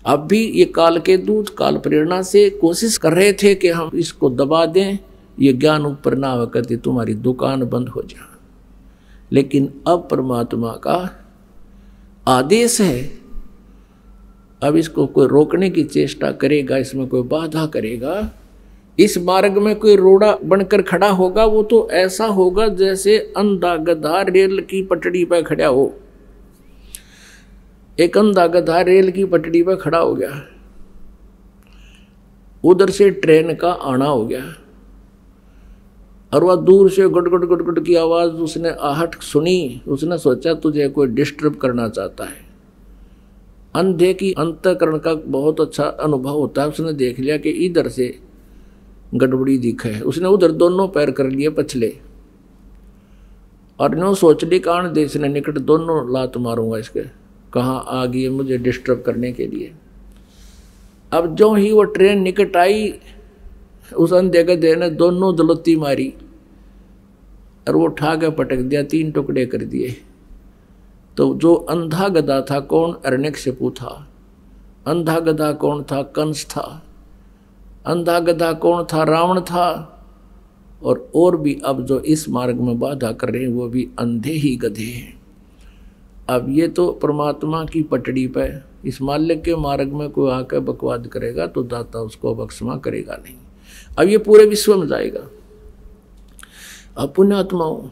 B: अब भी ये काल के दूत काल प्रेरणा से कोशिश कर रहे थे कि हम इसको दबा दें, ये ज्ञान ऊपर ना हो करती तुम्हारी दुकान बंद हो जाए। लेकिन अब परमात्मा का आदेश है, अब इसको कोई रोकने की चेष्टा करेगा, इसमें कोई बाधा करेगा, इस मार्ग में कोई रोड़ा बनकर खड़ा होगा, वो तो ऐसा होगा जैसे अंधा गधा रेल की पटड़ी पर खड़ा हो। एक अंधा गधा रेल की पटड़ी पर खड़ा हो गया, उधर से ट्रेन का आना हो गया, और वह दूर से गुट गुट गुट गुट की आवाज उसने आहट सुनी। उसने सोचा तुझे कोई डिस्टर्ब करना चाहता है। अंधे की अंतःकरण का बहुत अच्छा अनुभव होता है। उसने देख लिया कि इधर से गड़बड़ी दिखे है, उसने उधर दोनों पैर कर लिए पछले, और नो सोच ली कान देश ने निकट दोनों लात मारूंगा इसके, कहाँ आ गई मुझे डिस्टर्ब करने के लिए। अब जो ही वो ट्रेन निकट आई, उस अंधे गधे ने दोनों दलत्ती मारी और वो उठा के पटक दिया, 3 टुकड़े कर दिए। तो जो अंधा गधा था कौन? हिरण्यकशिपु था। अंधा गधा कौन था? कंस था। अंधा गधा कौन था? रावण था। और भी अब जो इस मार्ग में बाधा कर रहे हैं वो भी अंधे ही गधे हैं। अब ये तो परमात्मा की पटड़ी पर इस माल्य के मार्ग में कोई आकर बकवाद करेगा तो दाता उसको बख्शमा करेगा नहीं। अब ये पूरे विश्व में जाएगा। अब पुण्यात्माओं,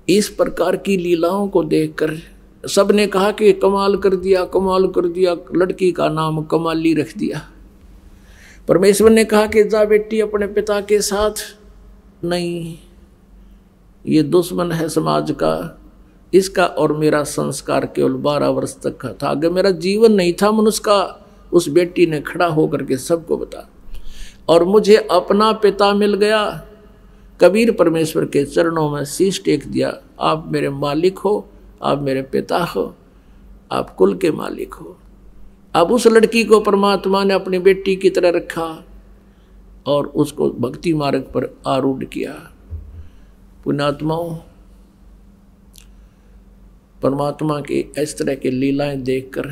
B: इस प्रकार की लीलाओं को देखकर सबने कहा कि कमाल कर दिया, कमाल कर दिया, लड़की का नाम कमाली रख दिया। परमेश्वर ने कहा कि जा बेटी अपने पिता के साथ। नहीं, ये दुश्मन है समाज का, इसका और मेरा संस्कार केवल 12 वर्ष तक का था, आगे मेरा जीवन नहीं था मनुष्य का। उस बेटी ने खड़ा होकर के सबको बता, और मुझे अपना पिता मिल गया। कबीर परमेश्वर के चरणों में शीश टेक दिया, आप मेरे मालिक हो, आप मेरे पिता हो, आप कुल के मालिक हो। अब उस लड़की को परमात्मा ने अपनी बेटी की तरह रखा और उसको भक्ति मार्ग पर आरूढ़ किया। पुण्यात्माओं, परमात्मा की इस तरह की लीलाएं देखकर,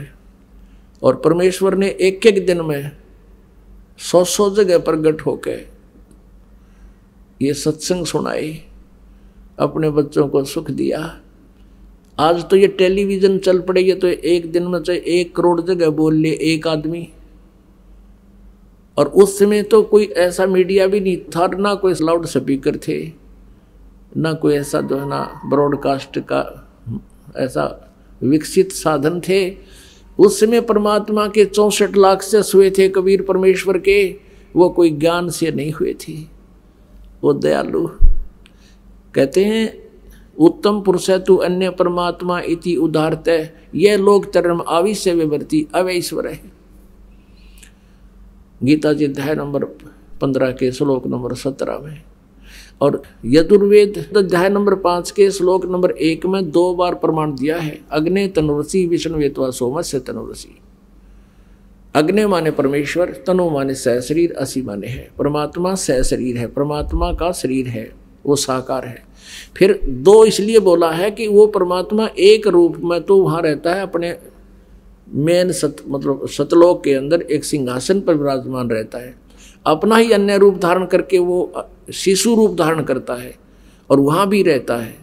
B: और परमेश्वर ने एक एक दिन में 100 जगह प्रकट होकर ये सत्संग सुनाए, अपने बच्चों को सुख दिया। आज तो ये टेलीविजन चल पड़े, ये तो एक दिन में चाहे 1 करोड़ जगह बोल ले एक आदमी। और उस समय तो कोई ऐसा मीडिया भी नहीं था, ना कोई लाउड स्पीकर थे, ना कोई ऐसा जो है ना ब्रॉडकास्ट का ऐसा विकसित साधन थे। उस समय परमात्मा के 64 लाख से हुए थे कबीर परमेश्वर के, वो कोई ज्ञान से नहीं हुए थे, वो दयालु। कहते हैं उत्तम पुरुष तु अन्य परमात्मा इति उदारत, यह लोग धर्म आविश्य विवर्ती अवैश्वर है। गीता जी अध्याय नंबर 15 के श्लोक नंबर 17 में, और यजुर्वेद अध्याय नंबर 5 के श्लोक नंबर 1 में 2 बार प्रमाण दिया है। अग्ने तनुरसी विष्णुवेत्वा सोमस्य तनुरसी। अग्नि माने परमेश्वर, तनु माने सह शरीर, असी माने है परमात्मा। सह शरीर है, परमात्मा का शरीर है, वो साकार है। फिर 2 इसलिए बोला है कि वो परमात्मा एक रूप में तो वहाँ रहता है, अपने मेन मतलब सतलोक के अंदर एक सिंहासन पर विराजमान रहता है। अपना ही अन्य रूप धारण करके वो शिशु रूप धारण करता है और वहाँ भी रहता है।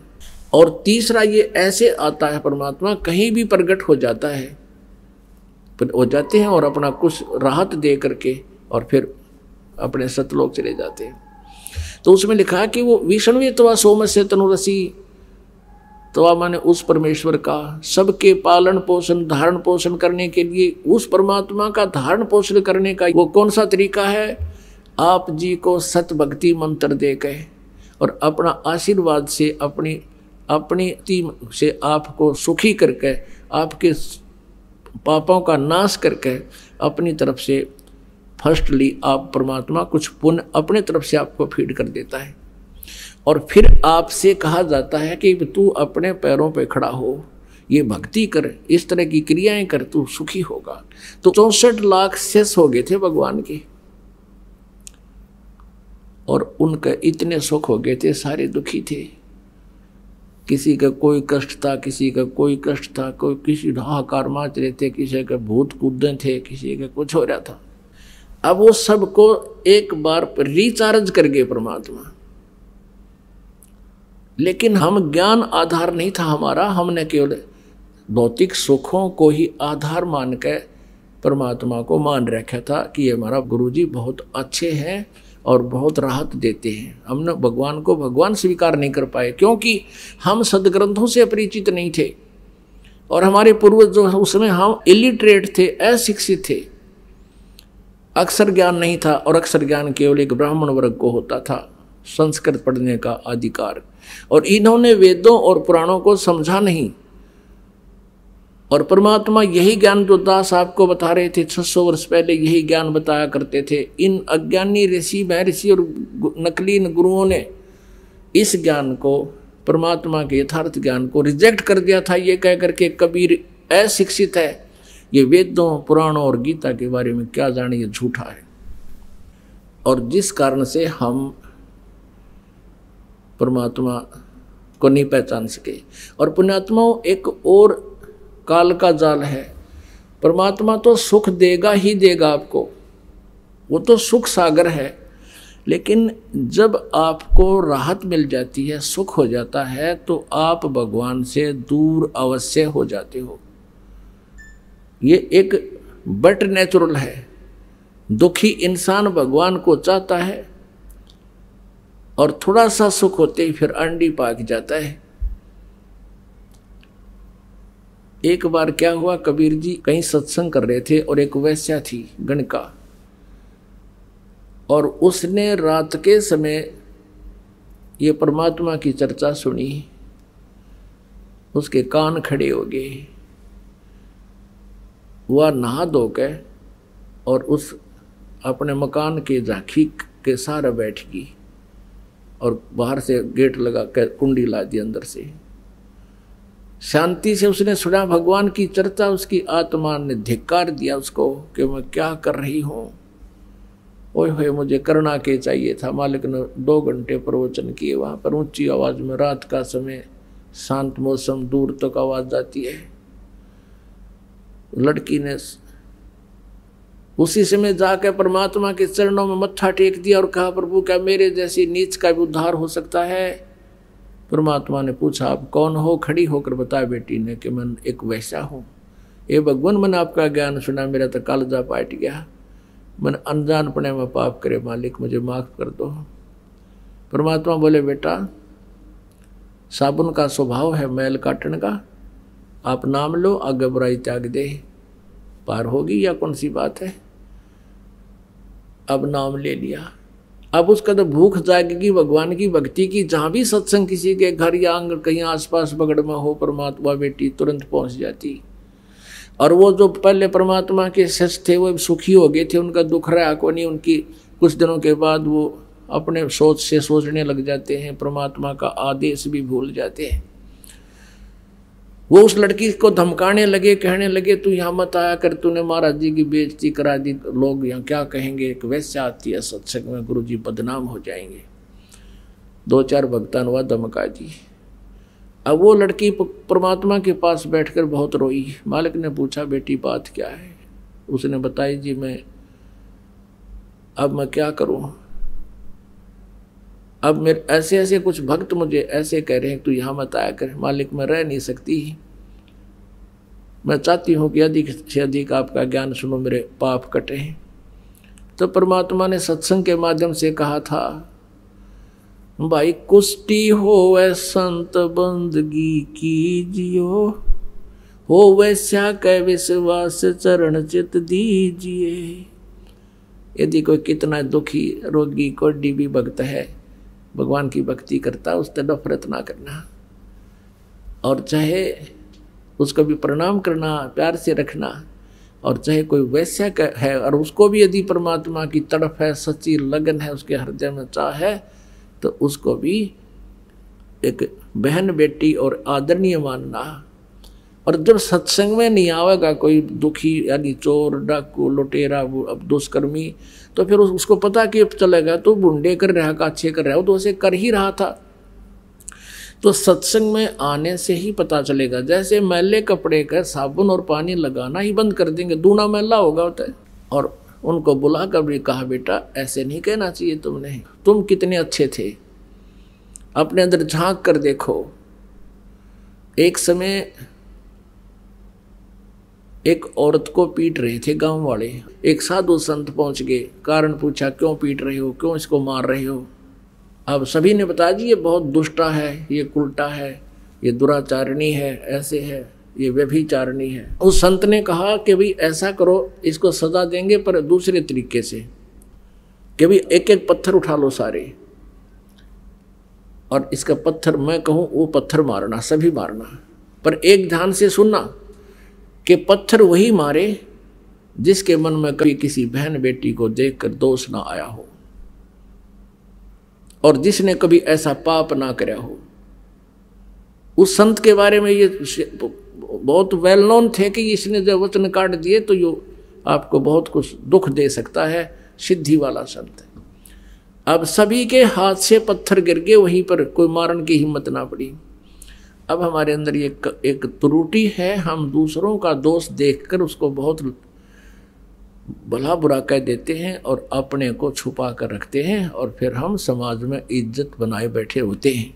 B: और तीसरा ये ऐसे आता है परमात्मा, कहीं भी प्रकट हो जाता है, हो जाते हैं और अपना कुछ राहत दे करके और फिर अपने सतलोक चले जाते हैं। तो उसमें लिखा है कि वो विष्णु तवा सोमस्य तनुरसी, तवा माने उस परमेश्वर का सबके पालन पोषण धारण पोषण करने के लिए, उस परमात्मा का धारण पोषण करने का वो कौन सा तरीका है? आप जी को सत भक्ति मंत्र दे के और अपना आशीर्वाद से अपनी टीम से आपको सुखी करके, आपके पापों का नाश करके अपनी तरफ से फर्स्टली आप परमात्मा कुछ पुण्य अपने तरफ से आपको फीड कर देता है। और फिर आपसे कहा जाता है कि तू अपने पैरों पे खड़ा हो, ये भक्ति कर, इस तरह की क्रियाएं कर, तू सुखी होगा। तो 64 लाख शेष हो गए थे भगवान के, और उनके इतने सुख हो गए थे, सारे दुखी थे। किसी का कोई कष्ट था, किसी का कोई कष्ट था, कोई किसी हाहाकार माच रहे थे, किसी का भूत कूदे थे, किसी का कुछ हो रहा था। अब वो सबको एक बार रिचार्ज कर गए परमात्मा। लेकिन हम ज्ञान आधार नहीं था हमारा, हमने केवल भौतिक सुखों को ही आधार मान के परमात्मा को मान रखा था कि ये हमारा गुरुजी बहुत अच्छे हैं और बहुत राहत देते हैं। हमने भगवान को भगवान स्वीकार नहीं कर पाए, क्योंकि हम सदग्रंथों से अपरिचित नहीं थे। और हमारे पूर्वज जो उसमें हम इलिटरेट थे, अशिक्षित थे, अक्षर ज्ञान नहीं था, और अक्षर ज्ञान केवल एक ब्राह्मण वर्ग को होता था संस्कृत पढ़ने का अधिकार। और इन्होंने वेदों और पुराणों को समझा नहीं। और परमात्मा यही ज्ञान जो दास आपको बता रहे थे 600 वर्ष पहले, यही ज्ञान बताया करते थे। इन अज्ञानी ऋषि महर्षि और नकली गुरुओं ने इस ज्ञान को, परमात्मा के यथार्थ ज्ञान को रिजेक्ट कर दिया था, ये कह करके कबीर अशिक्षित है, ये वेदों पुराणों और गीता के बारे में क्या जाने, ये झूठा है। और जिस कारण से हम परमात्मा को नहीं पहचान सके। और पुण्यात्माओं, एक और काल का जाल है। परमात्मा तो सुख देगा ही देगा आपको, वो तो सुख सागर है, लेकिन जब आपको राहत मिल जाती है, सुख हो जाता है, तो आप भगवान से दूर अवश्य हो जाते हो। ये एक बट नेचुरल है। दुखी इंसान भगवान को चाहता है और थोड़ा सा सुख होते ही फिर अंडी पाक जाता है। एक बार क्या हुआ, कबीर जी कहीं सत्संग कर रहे थे और एक वैश्या थी गणका, और उसने रात के समय ये परमात्मा की चर्चा सुनी। उसके कान खड़े हो गए। वह नहा धो के और उस अपने मकान के झांकी के सहारे बैठ गई और बाहर से गेट लगा कर कुंडी ला दी अंदर से। शांति से उसने सुना भगवान की चर्चा। उसकी आत्मा ने धिक्कार दिया उसको कि मैं क्या कर रही हूँ, ओए होए मुझे करना के चाहिए था। मालिक ने 2 घंटे प्रवचन किए वहाँ पर ऊंची आवाज में। रात का समय, शांत मौसम, दूर तक आवाज जाती है। लड़की ने उसी समय जाकर परमात्मा के चरणों में मत्था टेक दिया और कहा, प्रभु क्या मेरे जैसी नीच का भी उद्धार हो सकता है? परमात्मा ने पूछा, आप कौन हो? खड़ी होकर बताया बेटी ने कि मैं एक वैसा हूँ। ये भगवान, मैंने आपका ज्ञान सुना, मेरा तो कालजा पाट गया, मैंने अनजानपने में पाप करे, मालिक मुझे माफ कर दो। परमात्मा बोले, बेटा साबुन का स्वभाव है मैल काटने का, आप नाम लो, आगे बुराई त्याग दे, पार होगी या कौन सी बात है। अब नाम ले लिया। अब उसका तो भूख जागेगी भगवान की भक्ति की। जहाँ भी सत्संग किसी के घर या आंगन कहीं आसपास बगड़ में हो, परमात्मा बेटी तुरंत पहुँच जाती। और वो जो पहले परमात्मा के शिष्य थे वो सुखी हो गए थे, उनका दुख रहा को नहीं। उनकी कुछ दिनों के बाद वो अपने सोच से सोचने लग जाते हैं, परमात्मा का आदेश भी भूल जाते हैं। वो उस लड़की को धमकाने लगे, कहने लगे तू यहाँ मत आया कर, तूने महाराज जी की बेइज्जती करा दी, लोग यहाँ क्या कहेंगे, एक वैसे आती है सत्संग में, गुरु जी बदनाम हो जाएंगे। 2-4 भक्तान हुआ धमका दी। अब वो लड़की परमात्मा के पास बैठकर बहुत रोई। मालिक ने पूछा, बेटी बात क्या है? उसने बताई, जी अब मैं क्या करूं, अब मेरे ऐसे ऐसे कुछ भक्त मुझे ऐसे कह रहे हैं तू यहाँ मत आया कर, मालिक मैं रह नहीं सकती, मैं चाहती हूँ कि अधिक से अधिक आपका ज्ञान सुनो, मेरे पाप कटे। तो परमात्मा ने सत्संग के माध्यम से कहा था, भाई कुष्टी हो वै संत बंदगी कीजियो, हो वैश्या कै विश्वास चरण चित दीजिए। यदि कोई कितना दुखी रोगी कोई भी भक्त है, भगवान की भक्ति करता, उससे नफरत ना करना, और चाहे उसको भी प्रणाम करना, प्यार से रखना। और चाहे कोई वैश्य है और उसको भी यदि परमात्मा की तड़फ है, सच्ची लगन है, उसके हृदय में चाह है, तो उसको भी एक बहन बेटी और आदरणीय मानना। और जब सत्संग में नहीं आवेगा कोई दुखी, यानी चोर, डाकू, लुटेरा, अब दुष्कर्मी, तो फिर उसको पता कि चलेगा तो बुंडे कर रहा का अच्छे कर रहा हो, तो उसे कर ही रहा था। तो सत्संग में आने से ही पता चलेगा। जैसे मैले कपड़े का साबुन और पानी लगाना ही बंद कर देंगे, दूना मैला होगा होता है। और उनको बुला कर भी कहा, बेटा ऐसे नहीं कहना चाहिए तुमने, तुम कितने अच्छे थे, अपने अंदर झांक कर देखो। एक समय एक औरत को पीट रहे थे गांव वाले, एक साधु संत पहुंच गए, कारण पूछा क्यों पीट रहे हो, क्यों इसको मार रहे हो। अब सभी ने बताया, जी ये बहुत दुष्टा है, ये कुलटा है, ये दुराचारणी है, ऐसे है। ये व्यभिचारिणी है। उस संत ने कहा कि भाई ऐसा करो, इसको सजा देंगे पर दूसरे तरीके से, कि भाई एक एक पत्थर उठा लो सारे, और इसका पत्थर मैं कहूँ वो पत्थर मारना, सभी मारना, पर एक ध्यान से सुनना कि पत्थर वही मारे जिसके मन में कभी किसी बहन बेटी को देखकर दोष ना आया हो और जिसने कभी ऐसा पाप ना कराया हो। उस संत के बारे में ये बहुत वेल नोन थे कि इसने जब वचन काट दिए तो ये आपको बहुत कुछ दुख दे सकता है, सिद्धि वाला संत है। अब सभी के हाथ से पत्थर गिर गए, वहीं पर कोई मारन की हिम्मत ना पड़ी। अब हमारे अंदर ये एक त्रुटि है, हम दूसरों का दोष देखकर उसको बहुत भला बुरा कह देते हैं और अपने को छुपा कर रखते हैं, और फिर हम समाज में इज्जत बनाए बैठे होते हैं।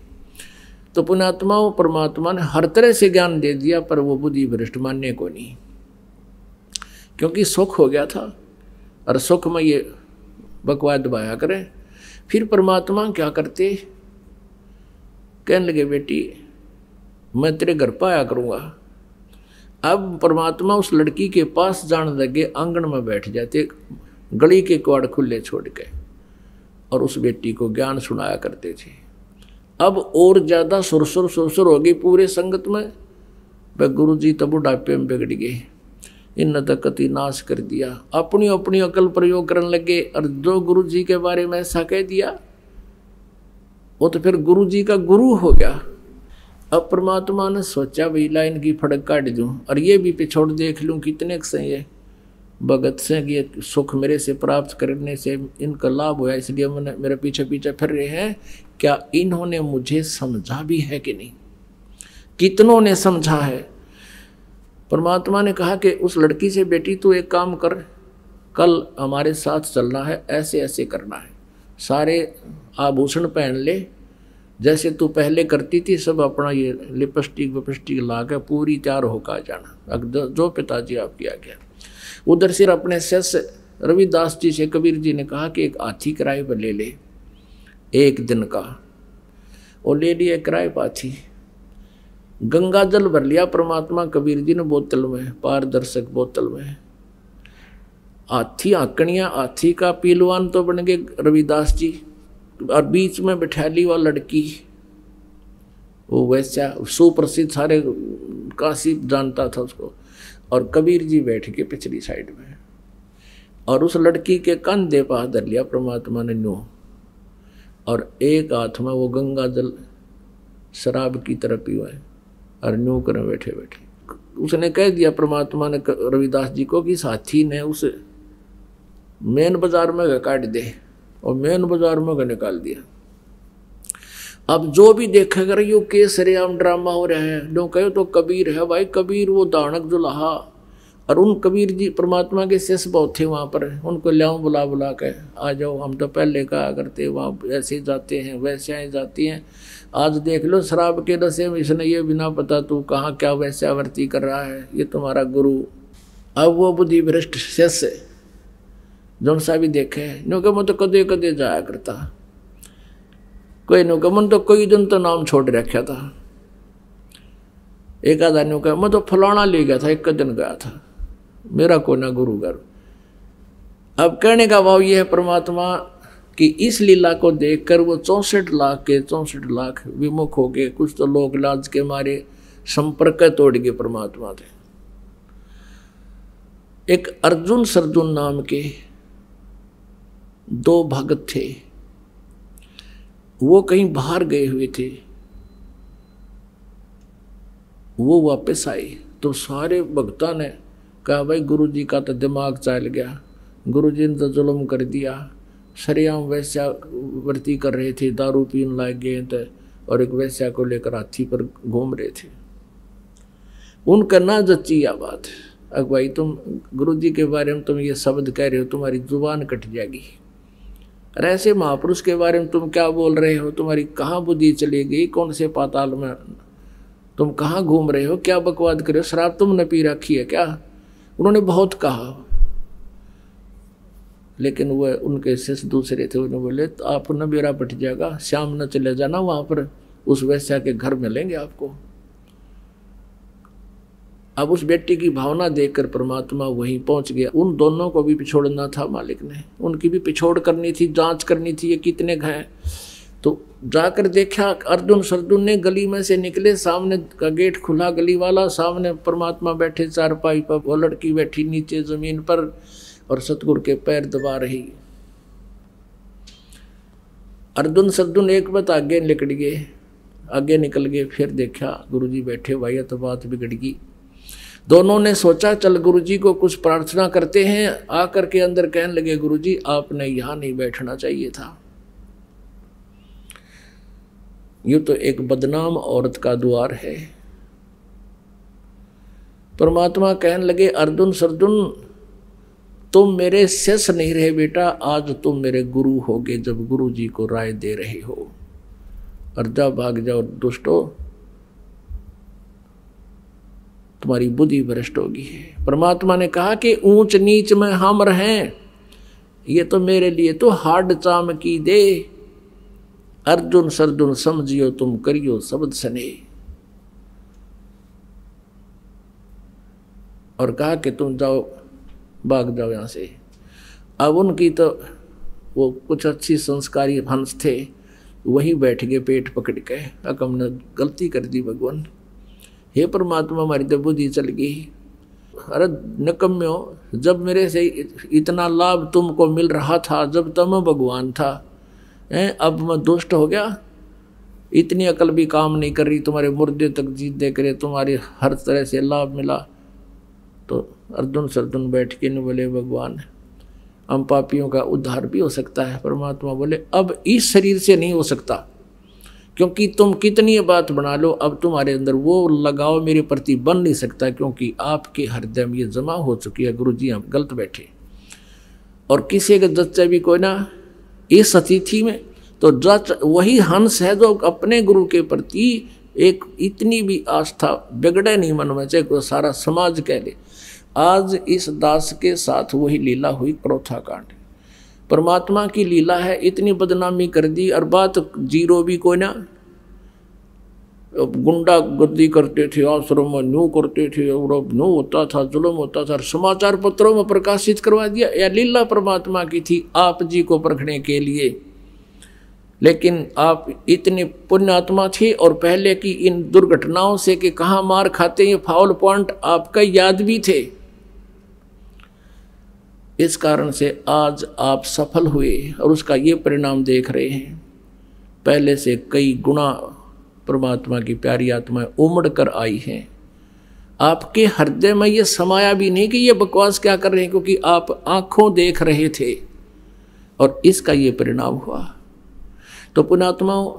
B: तो पुण्यात्माओं, परमात्मा ने हर तरह से ज्ञान दे दिया, पर वो बुद्धि भ्रष्ट मानने को नहीं, क्योंकि सुख हो गया था और सुख में ये बकवाद दबाया करें। फिर परमात्मा क्या करते, कहने लगे बेटी मैं तेरे घर पर आया करूँगा। अब परमात्मा उस लड़की के पास जाने लगे, आंगन में बैठ जाते, गली के कवाड़ खुले छोड़ के, और उस बेटी को ज्ञान सुनाया करते थे। अब और ज़्यादा सुरसुर हो गई पूरे संगत में। वह गुरु जी तब बुढ़ापे में बिगड़ गए, इन तकती नाश कर दिया, अपनी अपनी अकल प्रयोग करने लगे, और जो गुरु जी के बारे में ऐसा कह दिया वो तो फिर गुरु जी का गुरु हो गया। अब परमात्मा ने सोचा भाई लाइन की फड़क काट दूं और ये भी पिछोड़ देख लूं कितने से ये भगत से ये सुख मेरे से प्राप्त करने से इनका लाभ हुआ, इसलिए मैंने मेरे पीछे पीछे फिर रहे हैं। क्या इन्होंने मुझे समझा भी है कि नहीं, कितनों ने समझा है। परमात्मा ने कहा कि उस लड़की से बेटी तू एक काम कर, कल हमारे साथ चलना है, ऐसे ऐसे करना है, सारे आभूषण पहन ले जैसे तू पहले करती थी, सब अपना ये लिपस्टिक विपस्टिक ला के पूरी तैयार होकर आ जाना, जो पिताजी आपकी आ गया। उधर से अपने शिष्य रविदास जी से कबीर जी ने कहा कि एक हाथी किराए पर ले ले, एक दिन का, और ले लिया किराए पर हाथी। गंगा जल भर लिया परमात्मा कबीर जी ने बोतल में, पारदर्शक बोतल में। हाथी आंकड़ियाँ, हाथी का पीलवान तो बन गए रविदास जी, और बीच में बैठा ली वह लड़की, वो वैसा सुप्रसिद्ध, सारे काशी जानता था उसको, और कबीर जी बैठ के पिछली साइड में, और उस लड़की के कंधे पर हाथ धर लिया परमात्मा ने न्यू, और एक हाथ में वो गंगा जल शराब की तरह पीवा है, और न्यू कर बैठे बैठे उसने कह दिया परमात्मा ने रविदास जी को कि इस हाथी ने उस मेन बाजार में काट दे, और मेन बाजार में निकाल दिया। अब जो भी देखेगा यो केसरियाम ड्रामा हो रहा है, जो कहो तो कबीर है भाई, कबीर वो दानक जुलाहा, और उन कबीर जी परमात्मा के शिष्य बहुत थे वहाँ पर, उनको लाओ बुला बुला के, आ जाओ, हम तो पहले कहा करते वहाँ ऐसे जाते हैं वैसे जाती हैं, आज देख लो शराब के नशे में इसने ये बिना पता तू कहाँ क्या वैश्यावर्ती कर रहा है, ये तुम्हारा गुरु। अब वो बुद्धि भ्रष्ट शिष्य जौन सा भी देखे, नो के मन तो कदे कदे जाया करता, कोई नो के मन तो कोई दिन तो नाम छोड़ रखा था, एक आधा नो का मैं तो फलाना ले गया था, एक दिन गया था, मेरा को ना गुरु घर। अब कहने का भाव ये है परमात्मा कि इस लीला को देखकर वो 64 लाख के 64 लाख विमुख हो गए। कुछ तो लोग लाज के मारे संपर्क तोड़ गए परमात्मा थे। एक अर्जुन सरजुन नाम के 2 भगत थे, वो कहीं बाहर गए हुए थे, वो वापस आए तो सारे भक्तों ने कहा भाई गुरु जी का तो दिमाग चल गया, गुरु जी ने तो जुल्म कर दिया, सरेआम वैश्या वर्ती कर रहे थे, दारू पीने लग गए थे, और एक वैश्या को लेकर हाथी पर घूम रहे थे। उनका ना जच्ची या बात, अब भाई तुम गुरु जी के बारे में तुम ये शब्द कह रहे हो, तुम्हारी जुबान कट जाएगी, और ऐसे महापुरुष के बारे में तुम क्या बोल रहे हो, तुम्हारी कहाँ बुद्धि चली गई, कौन से पाताल में तुम कहाँ घूम रहे हो, क्या बकवाद कर रहे हो, शराब तुमने पी रखी है क्या। उन्होंने बहुत कहा, लेकिन वह उनके शिष्य दूसरे थे, उन्होंने बोले तो आप न बेरा बट जाएगा, शाम न चले जाना, वहाँ पर उस वैश्या के घर मिलेंगे आपको। अब उस बेटी की भावना देखकर परमात्मा वहीं पहुंच गया। उन दोनों को भी पिछोड़ना था मालिक ने, उनकी भी पिछोड़ करनी थी, जांच करनी थी ये कितने हैं। तो जाकर देखा अर्जुन सरजुन ने गली में से निकले, सामने का गेट खुला गली वाला, सामने परमात्मा बैठे चारपाई पर, वो लड़की बैठी नीचे जमीन पर और सतगुरु के पैर दबा रही। अर्जुन सरजुन एक बात आगे निकल गए, आगे निकल गए, फिर देखा गुरुजी बैठे, भाई तो बात बिगड़ गई। दोनों ने सोचा चल गुरुजी को कुछ प्रार्थना करते हैं। आकर के अंदर कहने लगे गुरुजी आपने यहां नहीं बैठना चाहिए था, यूं तो एक बदनाम औरत का द्वार है। परमात्मा कहने लगे अर्जुन सरजुन तुम मेरे शिष्य नहीं रहे बेटा, आज तुम मेरे गुरु होगे जब गुरु जी को राय दे रहे हो। अर्जा भाग जाओ दुष्टो, तुम्हारी बुद्धि भ्रष्ट होगी। परमात्मा ने कहा कि ऊंच नीच में हम रहें, ये तो मेरे लिए तो हाड चाम की दे। अर्जुन सरजुन समझियो तुम करियो शब्द सने। और कहा कि तुम जाओ, भाग जाओ यहां से। अब उनकी तो वो कुछ अच्छी संस्कारी हंस थे, वही बैठ गए पेट पकड़ के। अब हमने गलती कर दी भगवान, हे परमात्मा हमारी तो बुद्धि चल गई। अरे निकम्यो, जब मेरे से इतना लाभ तुमको मिल रहा था, जब तुम भगवान था, अब मैं दुष्ट हो गया, इतनी अकल भी काम नहीं कर रही, तुम्हारे मुर्दे तक जीत दे करे, तुम्हारी हर तरह से लाभ मिला। तो अर्जुन सरजुन बैठ के न बोले भगवान हम पापियों का उद्धार भी हो सकता है। परमात्मा बोले अब इस शरीर से नहीं हो सकता, क्योंकि तुम कितनी बात बना लो, अब तुम्हारे अंदर वो लगाव मेरे प्रति बन नहीं सकता, क्योंकि आपके हृदय में ये जमा हो चुकी है। गुरु जी हम गलत बैठे और किसी का जच्चा भी कोई ना इस अतिथि में, तो जच वही हंस है जो अपने गुरु के प्रति एक इतनी भी आस्था बिगड़े नहीं मन में, चाहे कोई सारा समाज कह ले। आज इस दास के साथ वही लीला हुई, क्रोथा कांड। परमात्मा की लीला है, इतनी बदनामी कर दी और बात जीरो भी कोई ना। गुंडा गर्दी करते थे, आश्रम में न्यू करते थे, और अब न्यू होता था, जुल्म होता था, समाचार पत्रों में प्रकाशित करवा दिया। यह लीला परमात्मा की थी आप जी को परखने के लिए। लेकिन आप इतने पुण्यात्मा थे और पहले की इन दुर्घटनाओं से कि कहाँ मार खाते, ये फाउल पॉइंट आपका याद भी थे। इस कारण से आज आप सफल हुए और उसका ये परिणाम देख रहे हैं। पहले से कई गुना परमात्मा की प्यारी आत्माएं उमड़ कर आई हैं। आपके हृदय में ये समाया भी नहीं कि ये बकवास क्या कर रहे हैं, क्योंकि आप आंखों देख रहे थे और इसका ये परिणाम हुआ। तो पुण्यात्माओं,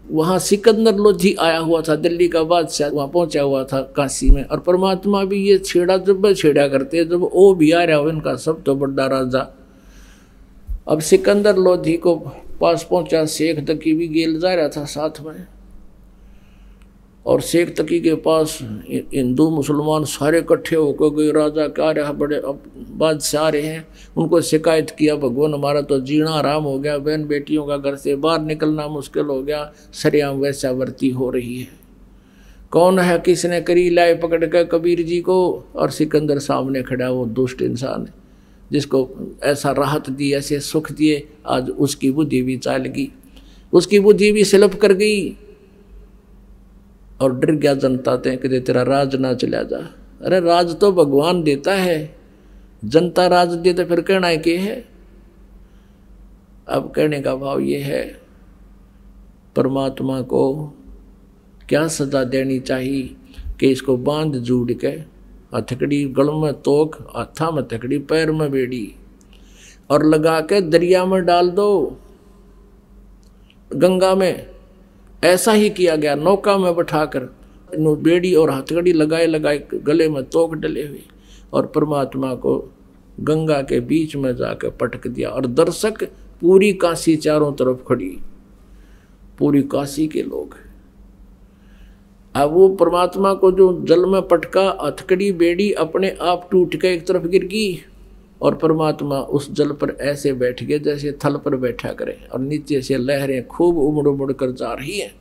B: वहाँ सिकंदर लोधी आया हुआ था, दिल्ली का बादशाह वहाँ पहुंचा हुआ था काशी में, और परमात्मा भी ये छेड़ा जब छेड़ा करते, जब वो भी आ रहा हो इनका सब तो बड़ा राजा। अब सिकंदर लोधी को पास पहुंचा, शेख तकी भी गेल जा रहा था साथ में, और शेख तकी के पास हिंदू मुसलमान सारे इकट्ठे होकर गए। राजा क्या रहा, बड़े अब बादशाह रहे हैं, उनको शिकायत किया भगवान हमारा तो जीना आराम हो गया, बहन बेटियों का घर से बाहर निकलना मुश्किल हो गया, सरेआम वैश्यावृत्ति हो रही है। कौन है, किसने करी, लाए पकड़ कर कबीर जी को। और सिकंदर सामने खड़ा, वो दुष्ट इंसान है जिसको ऐसा राहत दी, ऐसे सुख दिए, आज उसकी बुद्धि भी चाल गई, उसकी बुद्धि भी सिलप कर गई और डर गया जनता ते कि तेरा राज ना चला जा। अरे राज तो भगवान देता है, जनता राज दे तो फिर कहना है कि है। अब कहने का भाव ये है, परमात्मा को क्या सजा देनी चाहिए कि इसको बांध जोड़ के, हथकड़ी गल में तोक, हाथा में हथकड़ी, पैर में बेड़ी, और लगा के दरिया में डाल दो, गंगा में। ऐसा ही किया गया, नौका में बैठाकर बेड़ी और हथकड़ी लगाए लगाए, गले में तोक डले हुए, और परमात्मा को गंगा के बीच में जाकर पटक दिया। और दर्शक पूरी काशी चारों तरफ खड़ी, पूरी काशी के लोग। अब वो परमात्मा को जो जल में पटका, हथकड़ी बेड़ी अपने आप टूट के एक तरफ गिर गई, और परमात्मा उस जल पर ऐसे बैठ गए जैसे थल पर बैठा करे, और नीचे से लहरें खूब उमड़ उमड़ कर जा रही हैं।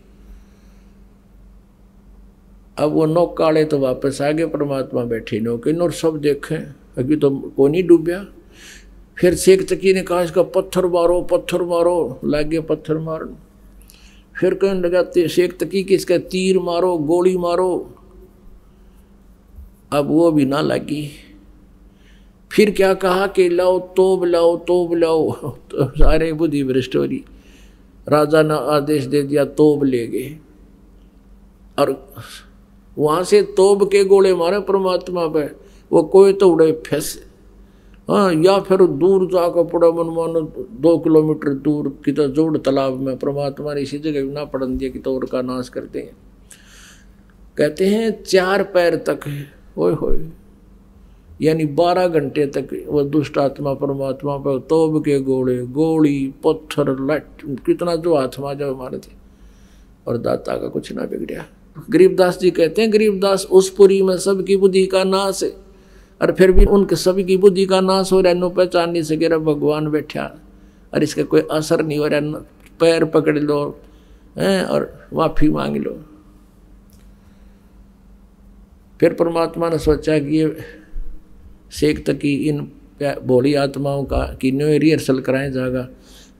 B: अब वो नौका वाले तो वापस आ गए, परमात्मा बैठे नौके और सब देखें अभी तो कोई नहीं डूबया। फिर शेख तकी ने कहा इसका पत्थर मारो, लागे पत्थर मारन। फिर कहने लगा शेख तकी कि इसका तीर मारो, गोली मारो। अब वो भी ना लगी। फिर क्या कहा कि लाओ तोब लाओ। तो सारे बुद्धि भ्रष्ट हो रही। राजा ने आदेश दे दिया, तोब ले गए और वहां से तोब के गोले मारे परमात्मा पे। वो कोई तो उड़े फंस, हाँ, या फिर दूर जाकर पड़ा मनमानो 2 किलोमीटर दूर कितना जोड़ तालाब में। परमात्मा ने इसी जगह ना पड़न दिया कि तोड़ का नाश करते हैं। कहते हैं 4 पैर तक, ओए होए, यानी 12 घंटे तक वो दुष्ट आत्मा परमात्मा पर तोब के गोले, गोली, पत्थर, लट, कितना जो आत्मा जब मारे थे, और दाता का कुछ ना बिगड़िया। गरीबदास जी कहते हैं, गरीबदास उस पुरी में सबकी बुद्धि का नाश है, और फिर भी उनके सभी की बुद्धि का नाश हो रहा है। नो पहचान नहीं सके रहा भगवान बैठा, और इसका कोई असर नहीं हो रहा। पैर पकड़ लो और माफी मांग लो। फिर परमात्मा ने सोचा कि ये शेख तकी इन भोली आत्माओं का कि न्यू रिहर्सल कराए जाएगा।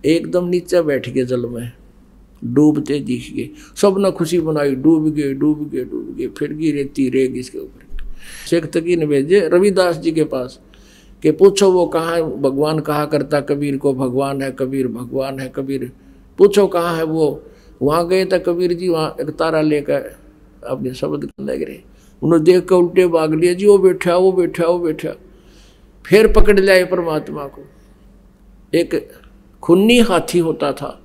B: एकदम नीचे बैठ गए जल में, डूबते दिख गए। सब ने खुशी बनाई, डूब गए। फिर गी रेती रेग इसके ऊपर। शेख तकी ने भेजे रविदास जी के पास कि पूछो वो कहाँ है, भगवान कहा करता कबीर को भगवान है कबीर, भगवान है कबीर, पूछो कहाँ है वो। वहाँ गए था कबीर जी, वहाँ एक तारा लेकर अपने शब्द लग रहे। उन्होंने देख कर उल्टे भाग लिया जी, वो बैठा। फिर पकड़ लिया परमात्मा को। एक खूनी हाथी होता था,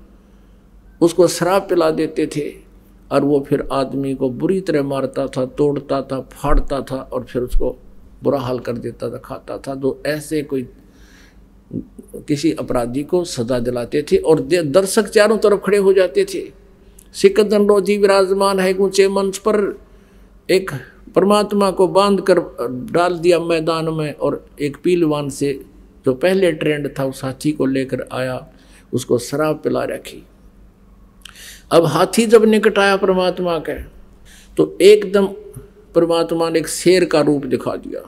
B: उसको शराब पिला देते थे, और वो फिर आदमी को बुरी तरह मारता था, तोड़ता था, फाड़ता था, और फिर उसको बुरा हाल कर देता था, खाता था। तो ऐसे कोई किसी अपराधी को सजा दिलाते थे, और दर्शक चारों तरफ खड़े हो जाते थे। सिकंदर लोधी विराजमान है ऊंचे मंच पर, एक परमात्मा को बांध कर डाल दिया मैदान में, और एक पीलवान से जो पहले ट्रेंड था उस हाथी को लेकर आया, उसको शराब पिला रखी। अब हाथी जब निकट आया परमात्मा के, तो एकदम परमात्मा ने एक शेर का रूप दिखा दिया।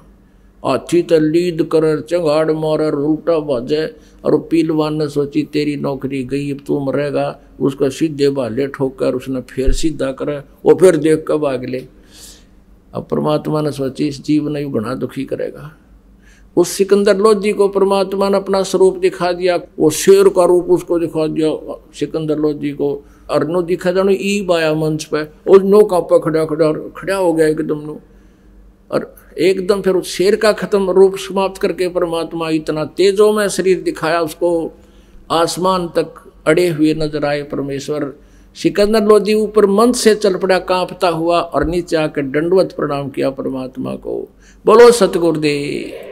B: हाथी तो लीद कर चंगाड़ मार उल्टा बाजे, और पीलवान ने सोची तेरी नौकरी गई, अब तू मरेगा। उसको सीधे भाले ठोकर उसने फिर सीधा करे, वो फिर देख कर भाग ले। अब परमात्मा ने सोची इस जीव ने घना दुखी करेगा। उस सिकंदर लोधी को परमात्मा ने अपना स्वरूप दिखा दिया, वो शेर का रूप उसको दिखा दिया सिकंदर लोधी को। और नो दिखा जानो ईब आया मंच पे, उस नौका पर खड़ा हो गया एकदम नो, और एकदम फिर उस शेर का खत्म रूप समाप्त करके परमात्मा इतना तेजों में शरीर दिखाया, उसको आसमान तक अड़े हुए नजर आए परमेश्वर। सिकंदर लोधी ऊपर मंच से चल पड़ा कांपता हुआ, और नीचे आकर दंडवत प्रणाम किया परमात्मा को। बोलो सतगुरुदेव।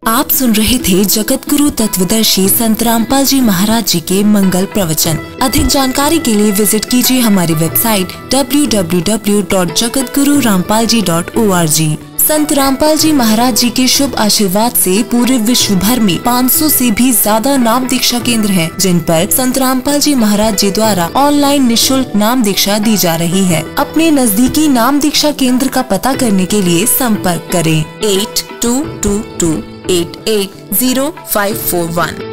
C: आप सुन रहे थे जगत गुरु तत्वदर्शी संत रामपाल जी महाराज जी के मंगल प्रवचन। अधिक जानकारी के लिए विजिट कीजिए हमारी वेबसाइट www.jagatgururampalji.org। संत रामपाल जी महाराज जी के शुभ आशीर्वाद से पूरे विश्व भर में 500 से भी ज्यादा नाम दीक्षा केंद्र हैं, जिन पर संत रामपाल जी महाराज जी द्वारा ऑनलाइन निःशुल्क नाम दीक्षा दी जा रही है। अपने नजदीकी नाम दीक्षा केंद्र का पता करने के लिए संपर्क करें 8222880541।